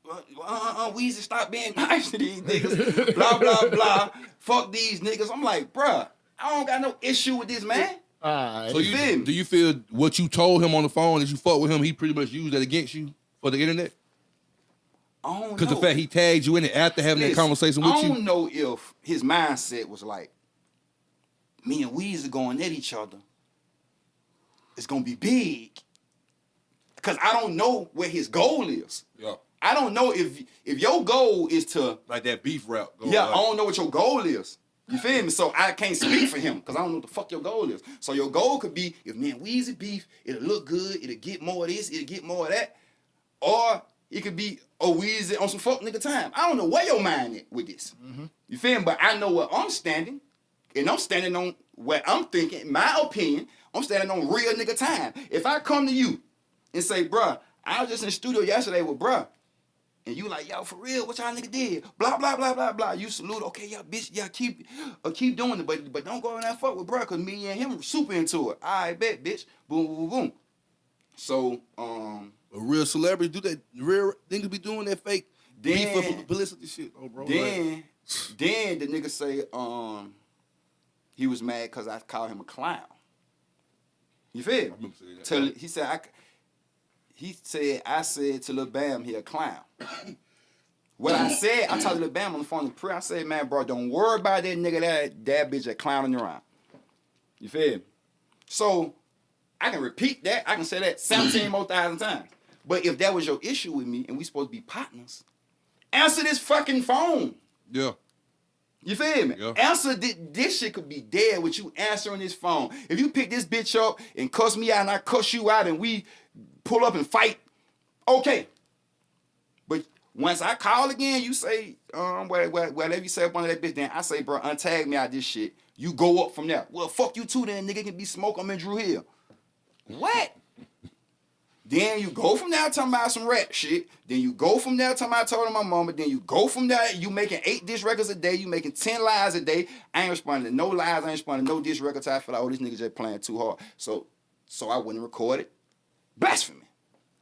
Weezy, stop being nice to these niggas. Blah, blah, blah. Fuck these niggas. I'm like, bruh, I don't got no issue with this, man. So do you feel what you told him on the phone that you fuck with him, he pretty much used that against you for the internet? I don't know. Because the fact he tagged you in it after having that conversation with you? I don't know if his mindset was like, me and Weezy going at each other. It's going to be big. Because I don't know what his goal is. Yeah. I don't know if your goal is to... Like that beef route. I don't know what your goal is. You feel me? So I can't speak for him because I don't know what the fuck your goal is. So your goal could be, if me and Weezy beef, it'll look good, it'll get more of this, it'll get more of that. Or it could be, Weezy on some fuck nigga time. I don't know where your mind is with this. You feel me? But I know where I'm standing. And I'm standing on what I'm thinking, my opinion. I'm standing on real nigga time. If I come to you and say, bruh, I was just in the studio yesterday with bruh, and you like, yo, for real, what y'all nigga did? Blah, blah, blah, blah, blah. You salute, okay, yeah, bitch, yeah, keep doing it, but don't go in that fuck with bruh, because me and him are super into it. I bet, bitch. Boom, boom, boom. So, a real celebrity do that. Real niggas be doing that fake beef for publicity shit. Oh, bro. Then the nigga say, he was mad because I called him a clown. You feel me? He said I said to Lil Bam he a clown. What I said, I talked to Lil Bam on the phone in prayer. I said, man, bro, don't worry about that nigga that bitch that clowning around. You feel me? So I can repeat that. I can say that 17 more thousand times. But if that was your issue with me and we supposed to be partners, answer this fucking phone. Yeah. You feel me? Yeah. Answer this shit could be dead with you answering this phone. If you pick this bitch up and cuss me out and I cuss you out and we pull up and fight, okay. But once I call again, you say, whatever you say up under that bitch, then I say, bro, untag me out this shit. You go up from there. Well, fuck you too then, nigga. Can be smoke. I'm in Drew Hill. What? Then you go from there talking about some rap shit. Then you go from there talking about I told my mama. Then you go from there, you making 8 diss records a day. You making 10 lies a day. I ain't responding to no lies. I ain't responding to no diss records. I feel like, this nigga just playing too hard. So I wouldn't record it. Blasphemy.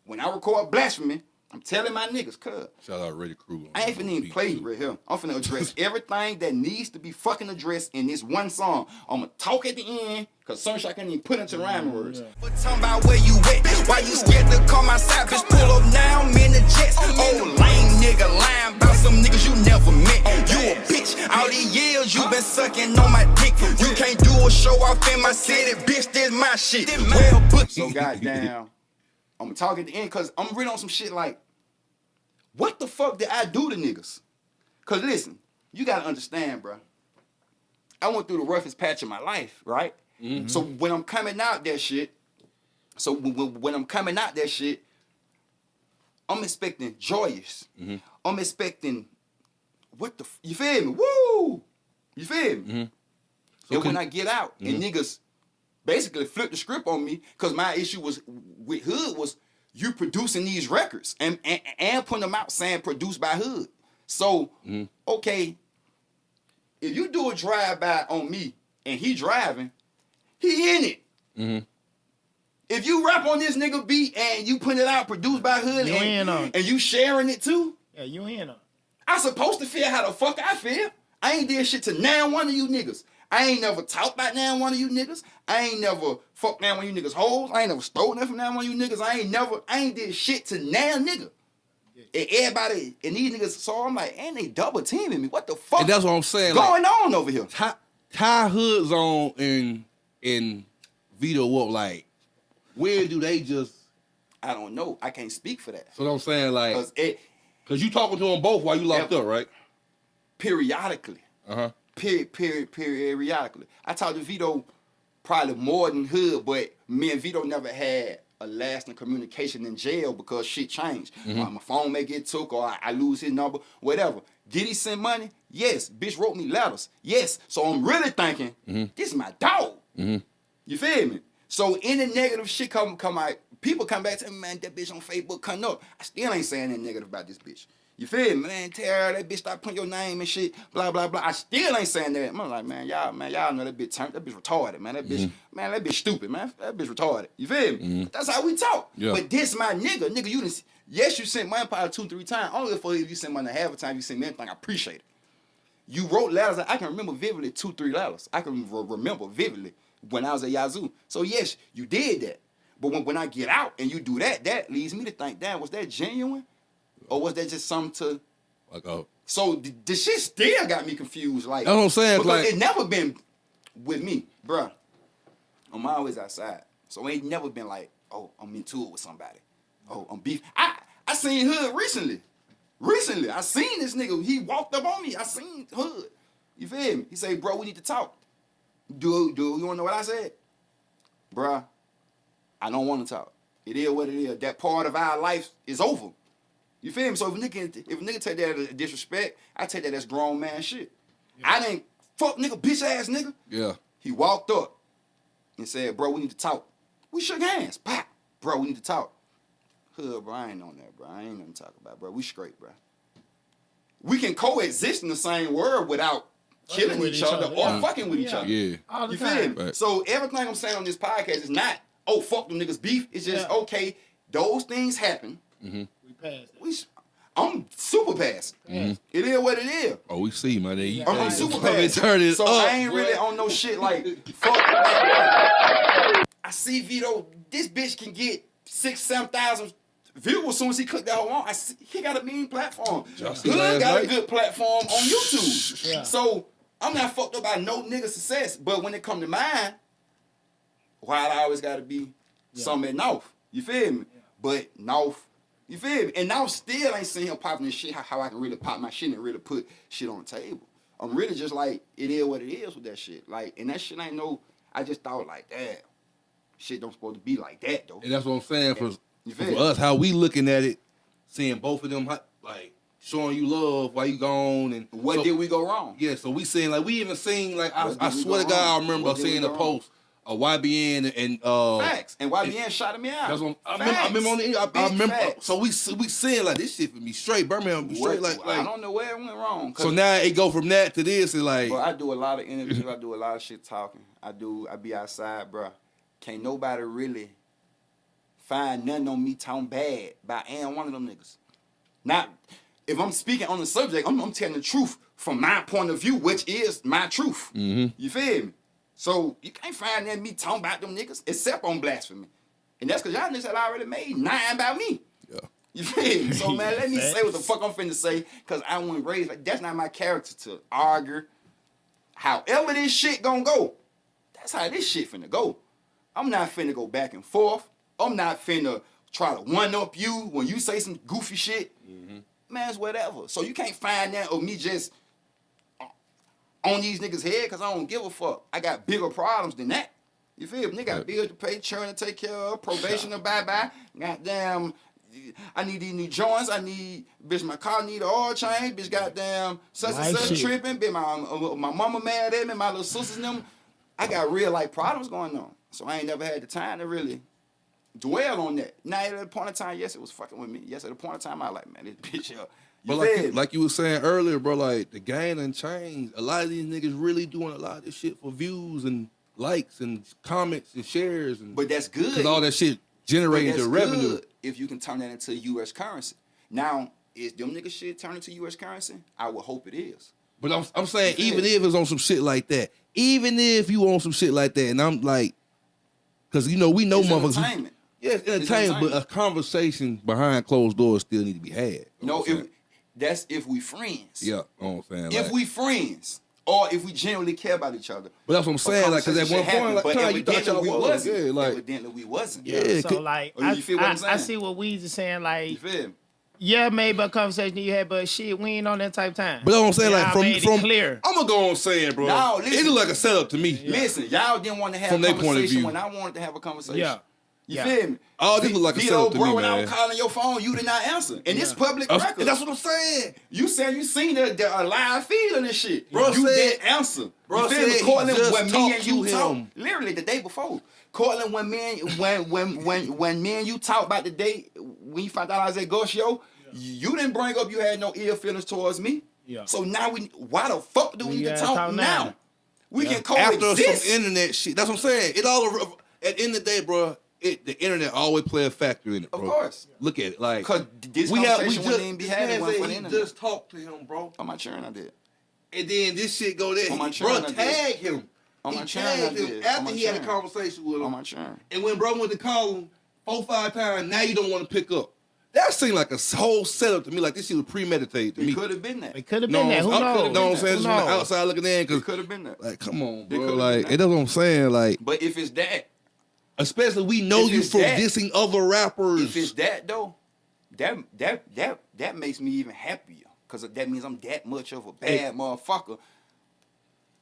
When I record blasphemy, I'm telling my niggas, cuz. Shout out Ready Crew. I ain't finna even play right here. I'm finna address everything that needs to be fucking addressed in this one song. I'm gonna talk at the end, cause some shit I can't even put into rhyme words. But talking about where you at, why you scared to call my side, bitch, pull up now, I'm in the jets. Oh, lame nigga, lying about some niggas you never met. You a bitch, all these years you been sucking on my dick. You can't do a show off in my city, bitch, this my shit. Well, but So goddamn, I'm gonna talk at the end, cause I'm reading on some shit like, what the fuck did I do to niggas? Cause listen, you gotta understand, bro. I went through the roughest patch of my life, right? Mm-hmm. So when I'm coming out that shit, I'm expecting joyous. Mm-hmm. I'm expecting you feel me? Woo! You feel me? Mm-hmm. So And when I get out and Mm-hmm. niggas basically flip the script on me, because my issue was with Hood was you producing these records and putting them out saying produced by Hood. So, okay, if you do a drive-by on me and he driving, he in it. Mm-hmm. If you rap on this nigga beat and you put it out produced by Hood You in on it. and you sharing it too, Yeah, you in on it. I supposed to feel how the fuck I feel. I ain't did shit to now one of you niggas. I ain't never talked about now one of you niggas. I ain't never fucked now one of you niggas hoes. I ain't never stole nothing from now one of you niggas. I ain't did shit to now nigga. And everybody, and these niggas saw, I'm like, and they double teaming me. What the fuck And that's what I'm saying. going on over here? Tie Hood Zone and Veto up, like, where do they just... I don't know. I can't speak for that. So what I'm saying, like... Because you talking to them both while you locked up, right? periodically. Uh-huh. Periodically. I talked to Veto probably more than Hood, but me and Veto never had a lasting communication in jail because shit changed. My phone may get took or I lose his number, whatever. Did he send money? Yes. Bitch wrote me letters. Yes. So I'm really thinking, this is my dog. You feel me? So any negative shit come out, people come back to me, man, that bitch on Facebook cutting up. I still ain't saying anything negative about this bitch. You feel me, man? Tara, that bitch stop putting your name and shit, blah, blah, blah. I still ain't saying that. I'm like, man, y'all know that bitch turned, that bitch retarded, man. That bitch, man, that bitch stupid, man. That bitch retarded. You feel me? But that's how we talk. Yeah. But this my nigga. Nigga, you didn't, yes, you sent money probably 2-3 times. Only if you sent money half the time, you sent me anything, I appreciate it. You wrote letters, I can remember vividly 2-3 letters. I can remember vividly when I was at Yazoo. So yes, you did that. But when I get out and you do that, that leads me to think, damn, was that genuine? Or was that just something to... Like, oh. So the shit still got me confused. Like, That's what I'm saying. Because Like, it never been with me, bruh. I'm always outside. So it ain't never been like, oh, I'm into it with somebody. Oh, I'm beef. I seen Hood recently. I seen this nigga. He walked up on me. I seen Hood. You feel me? He said, bro, we need to talk. Dude, you want to know what I said? Bruh, I don't want to talk. It is what it is. That part of our life is over. You feel me? So if a nigga take that as disrespect, I take that as grown man shit. Yeah. I didn't fuck nigga, bitch ass nigga. Yeah. He walked up and said, bro, we need to talk. We shook hands. Pop. Bro, we need to talk. Hood, bro, I ain't on that, bro. I ain't nothing to talk about, bro. We straight, bro. We can coexist in the same world without killing each other or fucking with each other. Yeah. All the You time. feel me? Right. So everything I'm saying on this podcast is not, oh, fuck them niggas beef. It's just, okay, those things happen. We passed it. I'm super past. It is what it is. Oh, we see, man. I'm super past. Turn it So up, I ain't really on no shit like, fuck. I see Veto, this bitch can get 6,000-7,000 views as soon as he click that whole on. He got a mean platform. Hood got a good platform on YouTube. Yeah. So I'm not fucked up by no nigga success. But when it come to mine, while I always gotta be something at North. You feel me? Yeah. But North, you feel me? And North still ain't seen him popping this shit, how I can really pop my shit and really put shit on the table. I'm really just like, it is what it is with that shit. Like, and that shit ain't no, I just thought like, damn, shit don't supposed to be like that though. And that's what I'm saying for me? us, how we looking at it, seeing both of them like showing you love while you gone and What did we go wrong? Yeah, so we saying like we even seen like I What did we swear go to God wrong? I remember What did we seeing a go post of YBN and Facts. And YBN shot me out. That's what I Facts. remember on the I Big remember. facts. So we saying like this shit for me straight Birmingham be straight like I don't know where it went wrong. So now it go from that to this and like. Bro, I do a lot of interviews. I do a lot of shit talking. I be outside, bro. Can't nobody really find nothing on me talking bad by any one of them niggas. Not if I'm speaking on the subject, I'm telling the truth from my point of view, which is my truth. You feel me? So you can't find that me talking about them niggas except on blasphemy. And that's because y'all niggas had already made 9 about me. Yeah. You feel me? So man, let me say what the fuck I'm finna say, because I wasn't raised like that's not my character to argue. However this shit gonna go, that's how this shit finna go. I'm not finna go back and forth. I'm not finna try to one-up you when you say some goofy shit. Man, it's whatever. So you can't find that of me just on these niggas' head because I don't give a fuck. I got bigger problems than that. You feel me? Nigga got bills to pay, children to take care of, probation to bye-bye. Goddamn, I need these new joints. I need, bitch, my car need an oil change. Bitch, goddamn, such and such tripping. Bitch, my mama mad at me, my little sisters and them. I got real life problems going on. So I ain't never had the time to really dwell on that. Now, at a point in time, yes, it was fucking with me. Yes, at a point in time, I was like, man, this bitch up. But like you were saying earlier, bro, like the game done changed. A lot of these niggas really doing a lot of this shit for views and likes and comments and shares. But that's good. Because all that shit generating the revenue. If you can turn that into U.S. currency. Now, is them niggas shit turn into U.S. currency? I would hope it is. But I'm saying, even if it's on some shit like that, even if you on some shit like that, and I'm like, because, you know, we know it's motherfuckers. Entertainment. Yeah, it's entertainment, but a conversation behind closed doors still need to be had. No, that's if we friends. Yeah, I'm saying. If we friends. Or if we genuinely care about each other. But that's what I'm saying, like, because at one point, like, but evidently we wasn't. Yeah, like, evidently we wasn't. Yeah, so, like, you feel what I'm saying? I see what Weezy saying, like, you feel me? Yeah, maybe a conversation you had, but shit, we ain't on that type of time. But that's what I'm saying, like, from clear. I'm gonna go on saying, bro. No, listen, it look like a setup to me. Yeah. Listen, y'all didn't want to have a conversation when I wanted to have a conversation. Yeah. You feel me? Oh, this look like a setup to me, man. When I was calling your phone, you did not answer. And it's public record. That's what I'm saying. You said you seen the live feed of this shit. Bro, you didn't answer. Bro, you feel me? Cortland, when me and you talk, literally the day before. Cortland, when me and you talked about the day when you found out I was at Ghost Show, you didn't bring up you had no ill feelings towards me. Yeah. So now why the fuck do we need to talk now? We can coexist. After some internet shit. That's what I'm saying. It all at the end of the day, bro. The internet always play a factor in it, bro. Of course. Look at it, like, because this conversation wouldn't even be having one for the internet. Just talk to him, bro. On my churn, I did. And then this shit go there. On my churn, bro, tag him. On my churn, tagged him after he had a conversation with him. On my churn. And when bro went to call him 4-5 times, now you don't want to pick up. That seemed like a whole setup to me. Like this shit was premeditated to me. It could have been that. It could have been that. Who knows? You know what I'm saying? Just from the outside looking in. It could have been that. Like, come on, bro. Like, that's what I'm saying. Like, but if it's that. Especially we know you from dissing other rappers. If it's that though, that makes me even happier. Cause that means I'm that much of a bad motherfucker.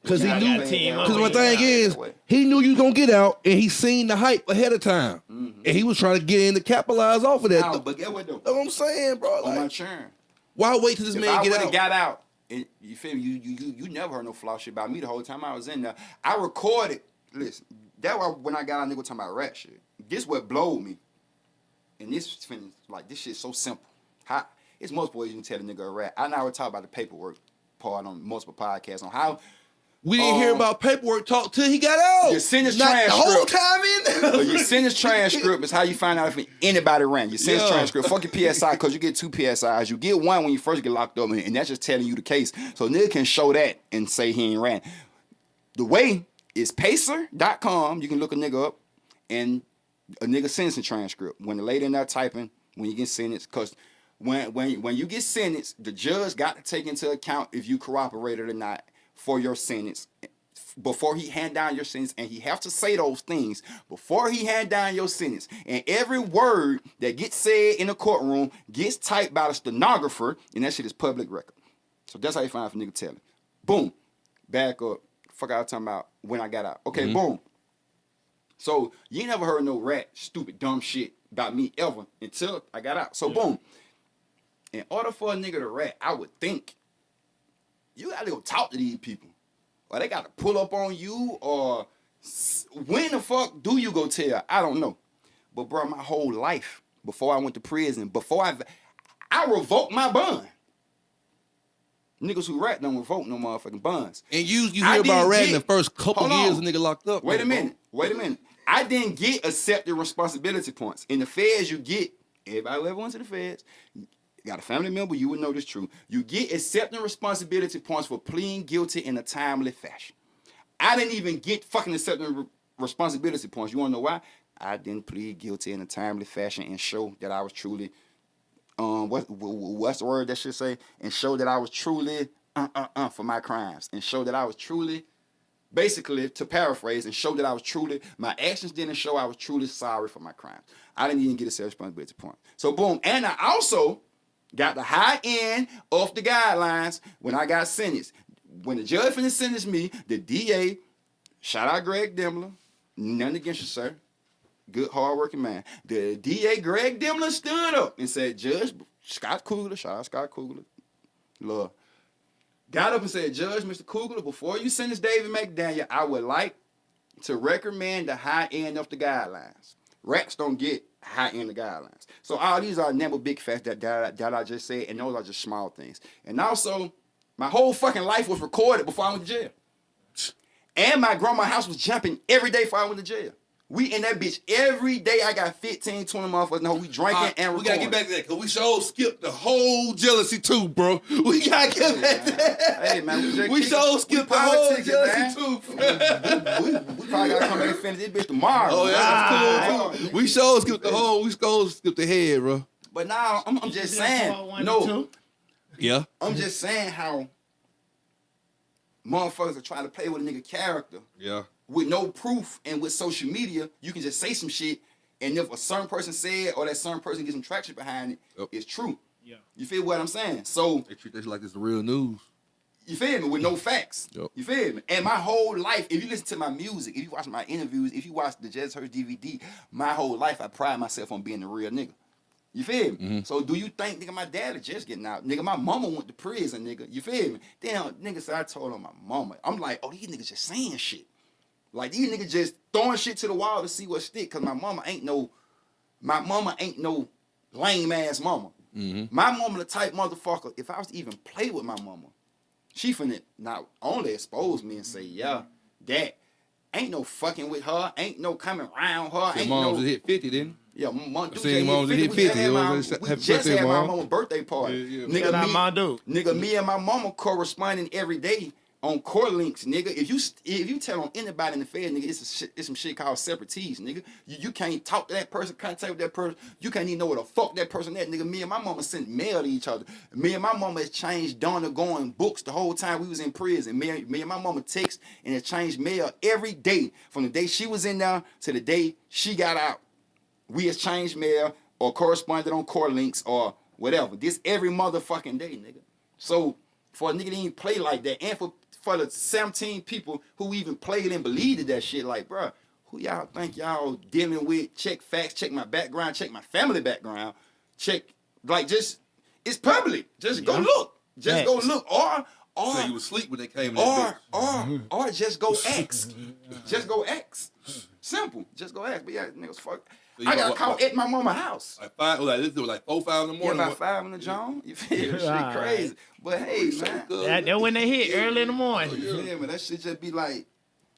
Cause he knew. Cause my thing is, he knew you was gonna get out, and he seen the hype ahead of time, and he was trying to get in to capitalize off of that. No, but get what though? That's what I'm saying, bro. On my churn. Why wait till this man get out? If I got out, and you feel me? You never heard no flaw shit about me the whole time I was in there. I recorded. Listen. That's why when I got out, nigga talking about rap shit. This what blowed me. And this finished, like, this shit's so simple. It's multiple ways you can tell a nigga a rap. I now would talk about the paperwork part on multiple podcasts on how. We didn't hear about paperwork talk till he got out. Your sentence transcript. The whole time in there. Your sentence transcript is how you find out if anybody ran. Your sentence transcript. Fuck your PSI, because you get 2 PSIs. You get one when you first get locked up, and that's just telling you the case. So nigga can show that and say he ain't ran. The way is pacer.com. You can look a nigga up and a nigga sentencing transcript. When the lady in there typing, when you get sentenced, because when you get sentenced, the judge got to take into account if you cooperated or not for your sentence before he hand down your sentence, and he have to say those things before he hand down your sentence. And every word that gets said in the courtroom gets typed by the stenographer, and that shit is public record. So that's how you find out if a nigga telling. Boom. Back up. Fuck I was talking about when I got out. Okay, boom. So you ain't never heard no stupid, dumb shit about me ever until I got out. So boom. In order for a nigga to rat, I would think you gotta go talk to these people. Or they gotta pull up on you, or when the fuck do you go tell? I don't know. But bro, my whole life, before I went to prison, before I revoked my bond. Niggas who rat don't revoke no motherfucking bonds. And you hear about ratting the first couple years a nigga locked up. Wait a minute. I didn't get accepted responsibility points. In the feds, you get, everybody who ever went to the feds, got a family member, you would know this true. You get accepting responsibility points for pleading guilty in a timely fashion. I didn't even get fucking accepting responsibility points. You wanna know why? I didn't plead guilty in a timely fashion and show that I was truly what's the word that should say? And show that I was truly for my crimes. And show that I was truly, basically, to paraphrase, and show that I was truly, my actions didn't show I was truly sorry for my crimes. I didn't even get a self-responsibility point. So boom. And I also got the high end of the guidelines when I got sentenced. When the judge finished sentenced me, the DA, shout out Greg Demler, Nothing against you, sir. Good, hard-working man. The DA Greg Dimler stood up and said, Judge Scott Kugler, shout out Scott Kugler, Lord, got up and said, Judge Mr. Kugler, before you sentence David McDaniel, I would like to recommend the high end of the guidelines. Rats don't get high end of the guidelines. So all these are never big facts that I just said, and those are just small things. And also, my whole fucking life was recorded before I went to jail. And my grandma's house was jumping every day before I went to jail. We in that bitch every day. I got 15, 20 motherfuckers. No, we drinking and recording. We gotta get back to that, because we sure skipped the whole jealousy too, bro. We gotta get back to that. Hey, man, we sure skipped the whole jealousy too. we probably gotta come back and finish this bitch tomorrow. Oh, yeah, that's cool too. We sure skipped the whole, we sure skipped the head, bro. But now, I'm just saying, no. Yeah. I'm just saying how motherfuckers are trying to play with a nigga character. Yeah. With no proof, and with social media, you can just say some shit, and if a certain person said or that certain person gets some traction behind it, it's true. Yeah. You feel what I'm saying? So they treat this like it's the real news. You feel me? With no facts. Yep. You feel me? And my whole life, if you listen to my music, if you watch my interviews, if you watch the Jazz Hurts DVD, my whole life I pride myself on being the real nigga. You feel me? Mm-hmm. So do you think, nigga, my dad is just getting out? Nigga, my mama went to prison, nigga. You feel me? Damn, nigga said I told on my mama. I'm like, oh, these niggas just saying shit. Like, these niggas just throwing shit to the wall to see what stick, because my mama ain't no lame ass mama. Mm-hmm. My mama the type motherfucker, if I was to even play with my mama, she finna not only expose me and say, yeah, that ain't no fucking with her, ain't no coming around her, Your ain't mom no... just hit 50, didn't Yeah, mom, I seen mom just hit 50. We just had my mama's birthday party. Yeah. Nigga, me and my mama corresponding every day on core links, nigga. If you tell on anybody in the Fed, nigga, it's some shit called separatees, nigga. You can't talk to that person, contact with that person. You can't even know where the fuck that person at, nigga. Me and my mama sent mail to each other. Me and my mama exchanged Donna going books the whole time we was in prison. Me and my mama text and exchanged mail every day from the day she was in there to the day she got out. We exchanged mail or corresponded on core links or whatever. This every motherfucking day, nigga. So for a nigga to even play like that, and for the 17 people who even played and believed in that shit, like, bro, who y'all think y'all dealing with? Check facts, check my background, check my family background, check, like, just, it's public. Just go look. Just go look. Or so you was asleep when they came in that bitch. Or just go ask. Just go ask. Simple. Just go ask. But yeah, niggas fuck. So I got caught at my mama's house. Like 5, this was like 4, 5 in the morning. Yeah, about 5 in the John. You feel shit crazy. But hey, man. That when they hit early in the morning. Yeah, man, that shit just be like,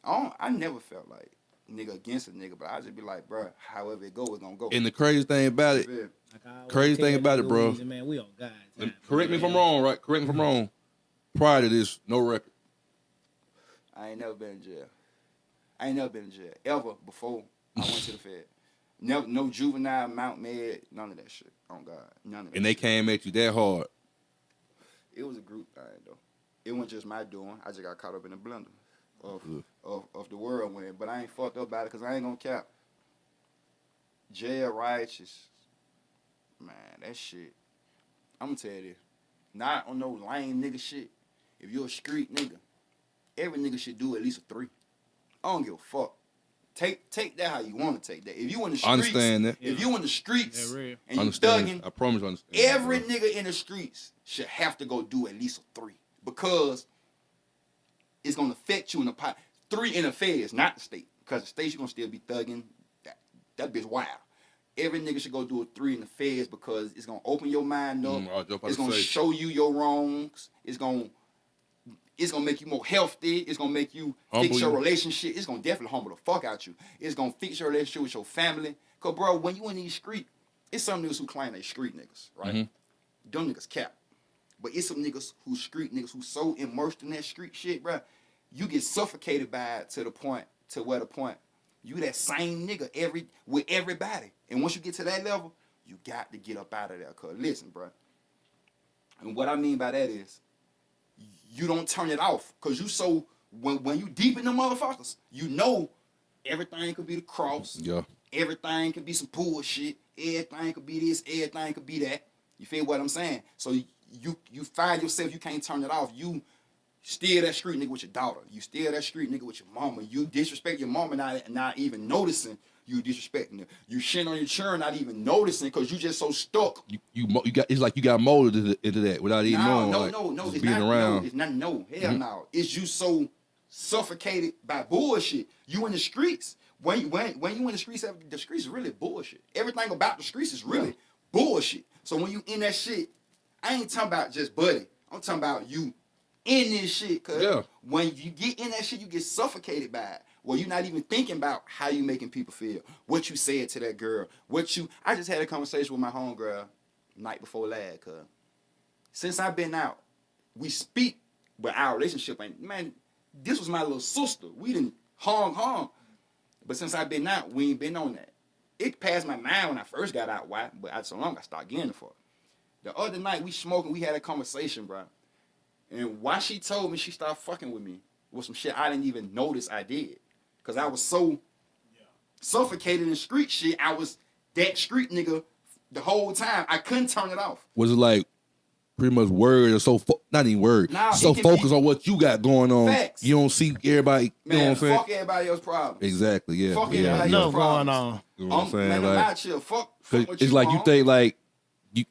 I never felt like nigga against a nigga, but I just be like, bro, however it go, it's gonna go. And the crazy thing about it, bro. Man, we on God's time. Correct me if I'm wrong, right? Correct me if I'm wrong. Prior to this, no record. I ain't never been in jail. Ever before I went to the Fed. Never, no juvenile, Mount Med, none of that shit. On God, none of that. And they came at you that hard. It was a group thing though. It wasn't just my doing. I just got caught up in the blender of the whirlwind. But I ain't fucked up about it because I ain't gonna cap. Jail righteous, man, that shit. I'm gonna tell you this. Not on no lame nigga shit. If you're a street nigga, every nigga should do at least a 3. I don't give a fuck. Take that how you want to take that. If you in the streets, I understand that. If you in the streets and you thugging, I promise I understand. Every nigga in the streets should have to go do at least a 3 because it's gonna affect you in the pot. 3 in the feds, not the state, because the state you gonna still be thugging. That bitch wild. Every nigga should go do a 3 in the feds because it's gonna open your mind up. It's gonna show you your wrongs. It's gonna make you more healthy. It's gonna make you fix your relationship. It's gonna definitely humble the fuck out you. It's gonna fix your relationship with your family. Cause bro, when you in these streets, it's some niggas who claim they street niggas, right? Mm-hmm. Them niggas cap. But it's some niggas who street niggas who so immersed in that street shit, bro. You get suffocated by it to the point you that same nigga with everybody. And once you get to that level, you got to get up out of there. Cause listen, bro. And what I mean by that is, you don't turn it off. Cause you so when you deep in the motherfuckers, you know everything could be the cross. Yeah. Everything could be some bullshit. Everything could be this. Everything could be that. You feel what I'm saying? So you find yourself, you can't turn it off. You still that street nigga with your daughter. You still that street nigga with your mama. You disrespect your mama not even noticing you disrespecting her. You shit on your children not even noticing because you just so stuck. You got it's like you got molded into that without even knowing. No, like, it's being not. around. No, it's not. No, hell no. It's you so suffocated by bullshit. You in the streets. When you in the streets is really bullshit. Everything about the streets is really bullshit. So when you in that shit, I ain't talking about just buddy. I'm talking about you in this shit. Cause when you get in that shit, you get suffocated by it. Well, you're not even thinking about how you making people feel. What you said to that girl. I just had a conversation with my homegirl night before last, cause since I've been out, we speak, but our relationship ain't, man, this was my little sister. We done hung. But since I've been out, we ain't been on that. It passed my mind when I first got out, why? But so long I started getting it for her. The other night we smoking, we had a conversation, bro. And why she told me she started fucking with me was some shit I didn't even notice I did. Cause I was so suffocated in street shit, I was that street nigga the whole time. I couldn't turn it off. Was it like pretty much word or so not even word. Nah, so focused on what you got going on. Facts. You don't see everybody. Man, you know what I'm saying? fuck everybody else's problems. Exactly. Yeah. Fuck yeah. everybody yeah. else's problems. going on. You know what I'm saying? Man, I'm Like, out here. Fuck what it's you like want. you think like you.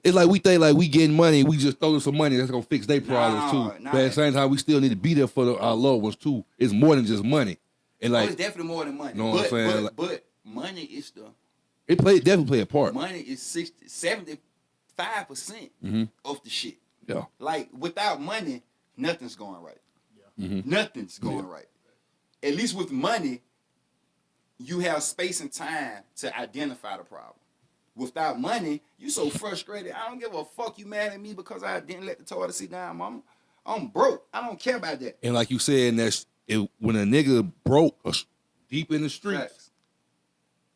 It's like we think like we getting money. We just throw them some money that's gonna fix their problems too. Nah. But at the same time, we still need to be there for our loved ones too. It's more than just money. And like, it's definitely more than money. You know what I'm saying? But money is definitely play a part. money is 75% of the shit. Yeah. Like without money, nothing's going right. Nothing's going right. At least with money, you have space and time to identify the problem. Without money, you so frustrated. I don't give a fuck you mad at me because I didn't let the toilet sit down, mama. I'm broke. I don't care about that. And like you said, when a nigga broke deep in the streets, Facts.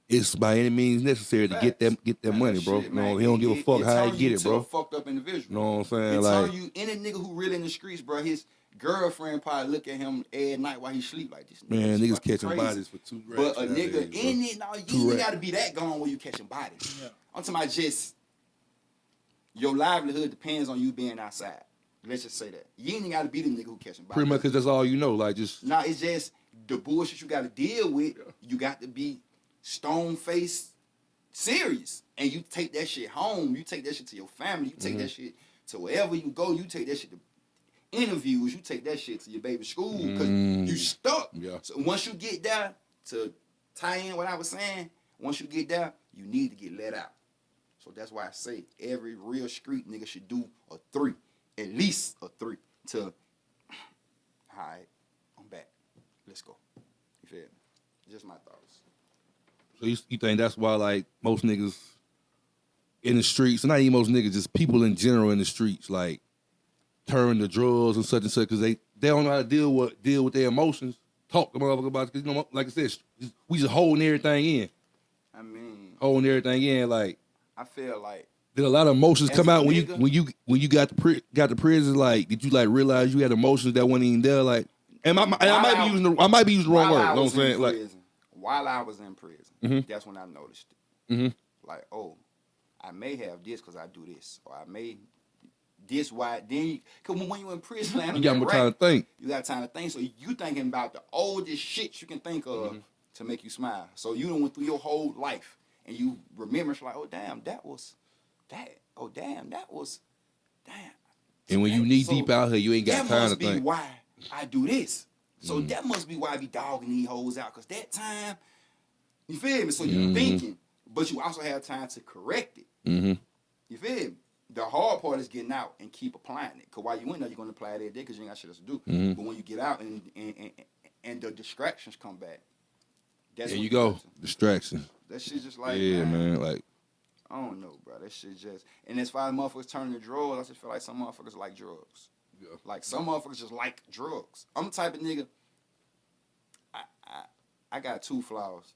it's by any means necessary to get that money, bro. Shit, you know, man. he don't give a fuck how he get it, bro. A fucked up individual. You know what I'm saying? It Like, tell you any nigga who really in the streets, bro, his girlfriend probably look at him every night while he sleep like this. man, niggas fucking catching crazy. bodies for $2 grand. But a nigga in it, no, you ain't gotta be that gone when you catching bodies. Yeah. I'm talking about just your livelihood depends on you being outside. Let's just say that. You ain't gotta be the nigga who catching bodies. Pretty much because that's all you know. Like, just Nah, it's just the bullshit you gotta deal with. You got to be stone-faced serious. And you take that shit home. You take that shit to your family. You take that shit to wherever you go. You take that shit to interviews. You take that shit to your baby's school because you stuck. Yeah. So once you get there, to tie in what I was saying, once you get there, you need to get let out. So that's why I say every real street nigga should do a 3. At least a 3 to, all right, I'm back. Let's go. You feel me? Just my thoughts. so you think that's why like most niggas in the streets, not even most niggas, just people in general in the streets, like turn to drugs and such because they don't know how to deal with their emotions. Talk to motherfucker about it, because you know, like I said, we just holding everything in. I mean, Holding everything in, like. I feel like Did a lot of emotions As come a out when nigga- you got to prison? Like, did you like realize you had emotions that weren't even there? Like, and I might be using the wrong word. You know what I'm saying? Like, while I was in prison, that's when I noticed it. Like, oh, I may have this because I do this, or I may this why. Then, because when you in prison, you got more time to think. You got time to think. So you thinking about the oldest shit you can think of to make you smile. So you done went through your whole life and you remember, it's like, oh damn, that was that. Oh damn, that was damn. And when you knee So deep out here, you ain't got that time must to be think. why I do this. So that must be why I be dogging these hoes out. Cause that time, you feel me? So you're thinking, but you also have time to correct it. You feel me? The hard part is getting out and keep applying it. Cause while you in there, you're gonna apply it every day because you ain't got shit else to do. But when you get out and the distractions come back, that's There when you go. have to- Distraction. That shit just like Yeah, man. Like, I don't know, bro. That shit just, and as far as motherfuckers turning to drugs, I just feel like some motherfuckers like drugs. Yeah. Like some motherfuckers just like drugs. I'm the type of nigga. I got 2 flaws.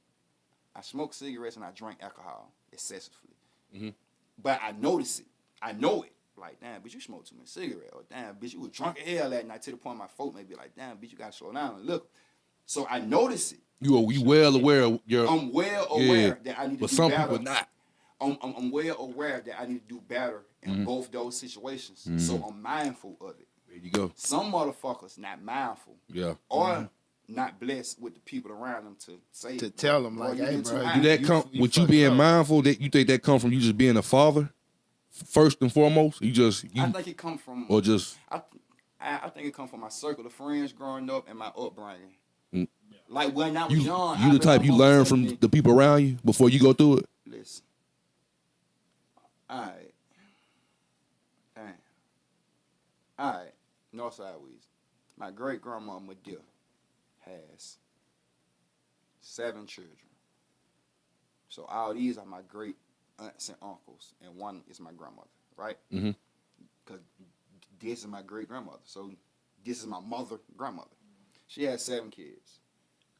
I smoke cigarettes and I drink alcohol excessively. But I notice it. I know it. Like, damn, bitch, you smoke too many cigarettes. Or damn, bitch, you was drunk as hell that night to the point my folk may be like, damn, bitch, you gotta slow down and look. So I notice it. you well aware of your. I'm well aware that I need to But do some better. people not. I'm well aware that I need to do better in both those situations. So I'm mindful of it. There you go. Some motherfuckers not mindful. Yeah. Or not blessed with the people around them to say To tell them, like, you hey, been too bro, high. Do that come you with you fucked being up. mindful? That you think that come from you just being a father, first and foremost? I think it come from or just I think it come from my circle of friends growing up and my upbringing. Mm. Like when I was young, you the type you learn from the people around you before you go through it. Listen. All right. Damn. All right. NorthSide Weezy. My great grandma Medea has 7 children. So all these are my great aunts and uncles, and one is my grandmother, right? Mm-hmm. Because this is my great grandmother. So this is my mother grandmother. She had 7 kids.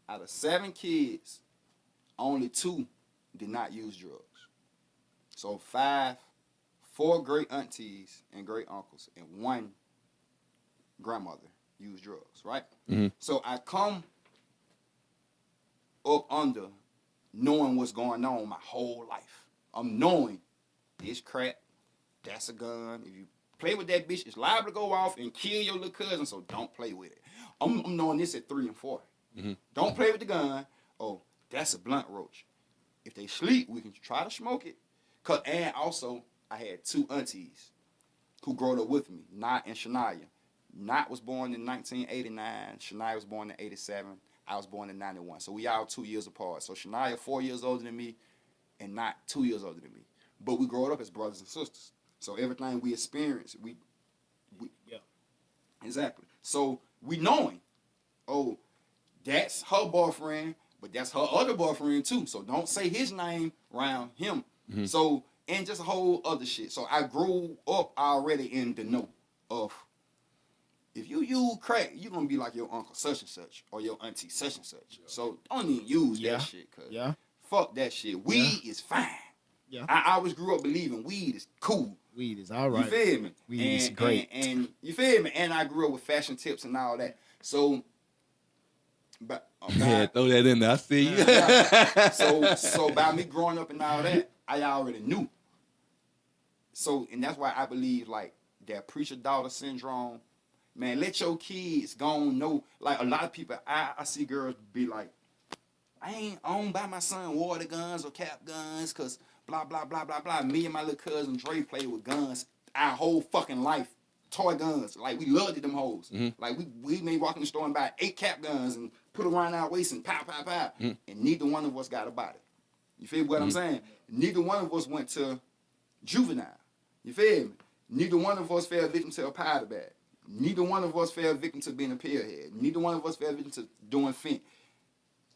Out of 7 kids, only 2 did not use drugs. So 4 great aunties and great uncles and 1 grandmother used drugs, right? Mm-hmm. So I come up under knowing what's going on my whole life. I'm knowing this crap, that's a gun. If you play with that bitch, it's liable to go off and kill your little cousin, so don't play with it. I'm knowing this at 3 and 4. Mm-hmm. Don't play with the gun. Oh, that's a blunt roach. If they sleep, we can try to smoke it. And also, I had 2 aunties who grew up with me, Nat and Shania. Nat was born in 1989. Shania was born in 87. I was born in 91. So we all 2 years apart. So Shania 4 years older than me, and Nat 2 years older than me. But we grew up as brothers and sisters. So everything we experienced, we yeah. Exactly. So we knowing, oh, that's her boyfriend, but that's her other boyfriend too. So don't say his name around him. Mm-hmm. So, and just a whole other shit. So I grew up already in the know of, if you use crack, you're going to be like your uncle such and such or your auntie such and such. Yeah. So don't even use that shit. Cause fuck that shit. Weed is fine. Yeah. I always grew up believing weed is cool. Weed is all right. You feel me? Weed is great. And you feel me? And I grew up with fashion tips and all that. So, but yeah, throw that in there. I see you. So by me growing up and all that, I already knew. So, and that's why I believe like that preacher daughter syndrome. Man, let your kids go on know. Like a lot of people, I see girls be like, I ain't owned by my son water guns or cap guns, cause blah blah blah blah blah. Me and my little cousin Dre played with guns our whole fucking life. Toy guns, like we loved them hoes. Mm-hmm. Like we may walk in the store and buy 8 cap guns and put them around our waist and pow pow pow. Mm-hmm. And neither one of us got a body. You feel what I'm saying? Neither one of us went to Juvenile. You feel me? Neither one of us fell victim to a powder bag. Neither one of us fell victim to being a pillhead. Neither one of us fell victim to doing fent.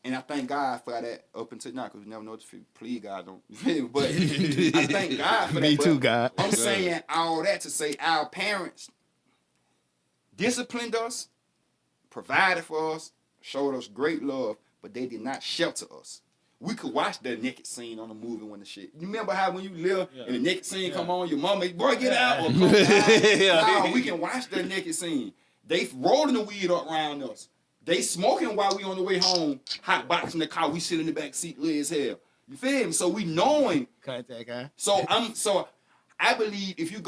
And I thank God for that up until now, because we never know what to please God don't. You feel me? But I thank God for that. Me too, God. I'm saying all that to say our parents disciplined us, provided for us, showed us great love, but they did not shelter us. We could watch the naked scene on the movie when the shit. You remember how when you live and the naked scene come on, your mama, boy, get out or come down. Nah, we can watch the naked scene. They rolling the weed up around us. They smoking while we on the way home, hot boxing the car. We sit in the back seat, lit as hell. You feel me? So we knowing. Contact guy. So I believe if you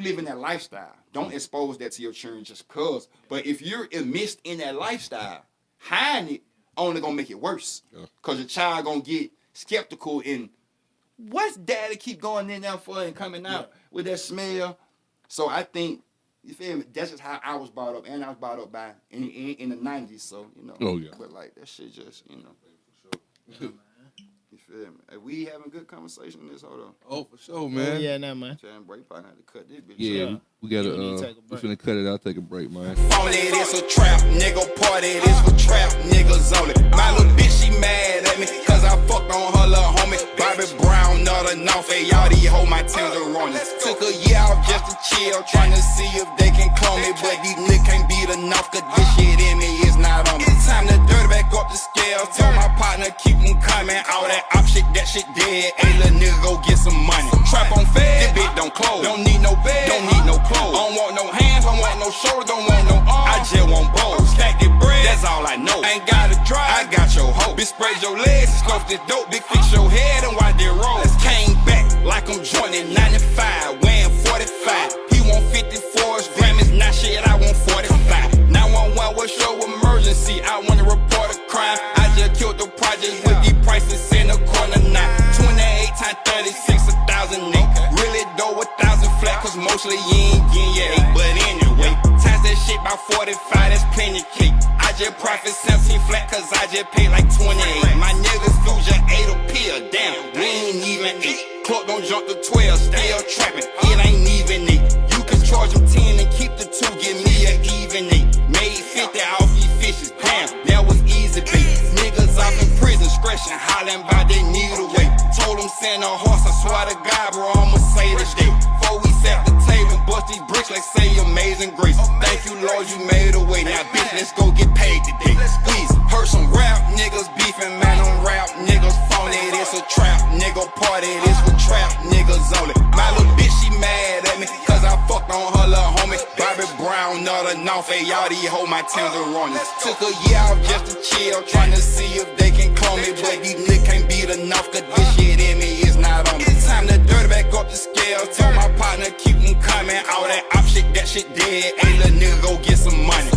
live in that lifestyle, don't expose that to your children just cause. But if you're immersed in that lifestyle, hiding it only gonna make it worse. Cause your child gonna get skeptical in what's daddy keep going in there for and coming out with that smell. So I think, you feel me? That's just how I was brought up, and I was brought up by in the 90s. So you know. Oh yeah. But like that shit just you feel me? Hey, we having good conversation in this. Hold on. Oh, for sure, man. Oh, yeah, nah, man. Break. Probably have to cut this bitch. Yeah, we gotta. We finna cut it. I'll take a break, man. Phony, this a trap, nigga. Party, this for trap niggas only. My little bitch, she mad at me, cause I fucked on her little homie. Bobby Brown, not enough. Hey, y'all, these hold my tenderoni. Took a year off just to chill, trying to see if they can clone me. But these niggas can't beat enough, cause this shit in me is not on me. It's time to dirty back up the scale. Tell my partner, keep them coming. All that op shit, that shit dead. Hey, little nigga, go get some money. Trap on fed, this bitch don't close. Don't need no bed, don't need no clothes. Don't want no hands, don't want no shoulders, don't want no arms. I just want both. Stack the bread, that's all I know. Ain't gotta drive, I got your hoe. Bitch, spread your legs and scope this dope. Big fix your head and watch it roll. Came back like I'm joining 95, weighing 45. He want 54 Grammys, not a crime. I just killed the project with these prices in the corner now. 28 times 36, 1,008. Really though, 1,000 flat, cause mostly you ain't getting your 8. But anyway, times that shit by 45, that's plenty cake. I just profit 17 flat, cause I just paid like 28. My niggas fusion 8 a pill, damn, we ain't even 8. Clock don't jump to 12, still trapping, it ain't even 8. You can charge them 10 and keep the 2, give me an even 8. Made 50 off these fishes, damn, that was easy, babe. Niggas off in prison, scratching, hollering about they need a way. Told them send a horse, I swear to God, bro, I'ma say today. Before we sat the table, bust these bricks like say Amazing Grace. Thank you, Lord, you made a way. Now, bitch, let's go get paid today. Please, heard some rap niggas beefing, man, them rap niggas phony. It's a trap nigga party, this for trap niggas only. My little bitch, she mad at me, cause I fucked on her little homie. Bobby Brown, not enough, y'all these hold my tenderonis. Took a year off just to chill, trying to see if they can clone me. But these niggas can't beat enough, cause this shit in me is not on me. It's time to dirty back up the scale. Tell my partner keep them coming. All that op shit, that shit dead. Hey, little nigga, go get some money.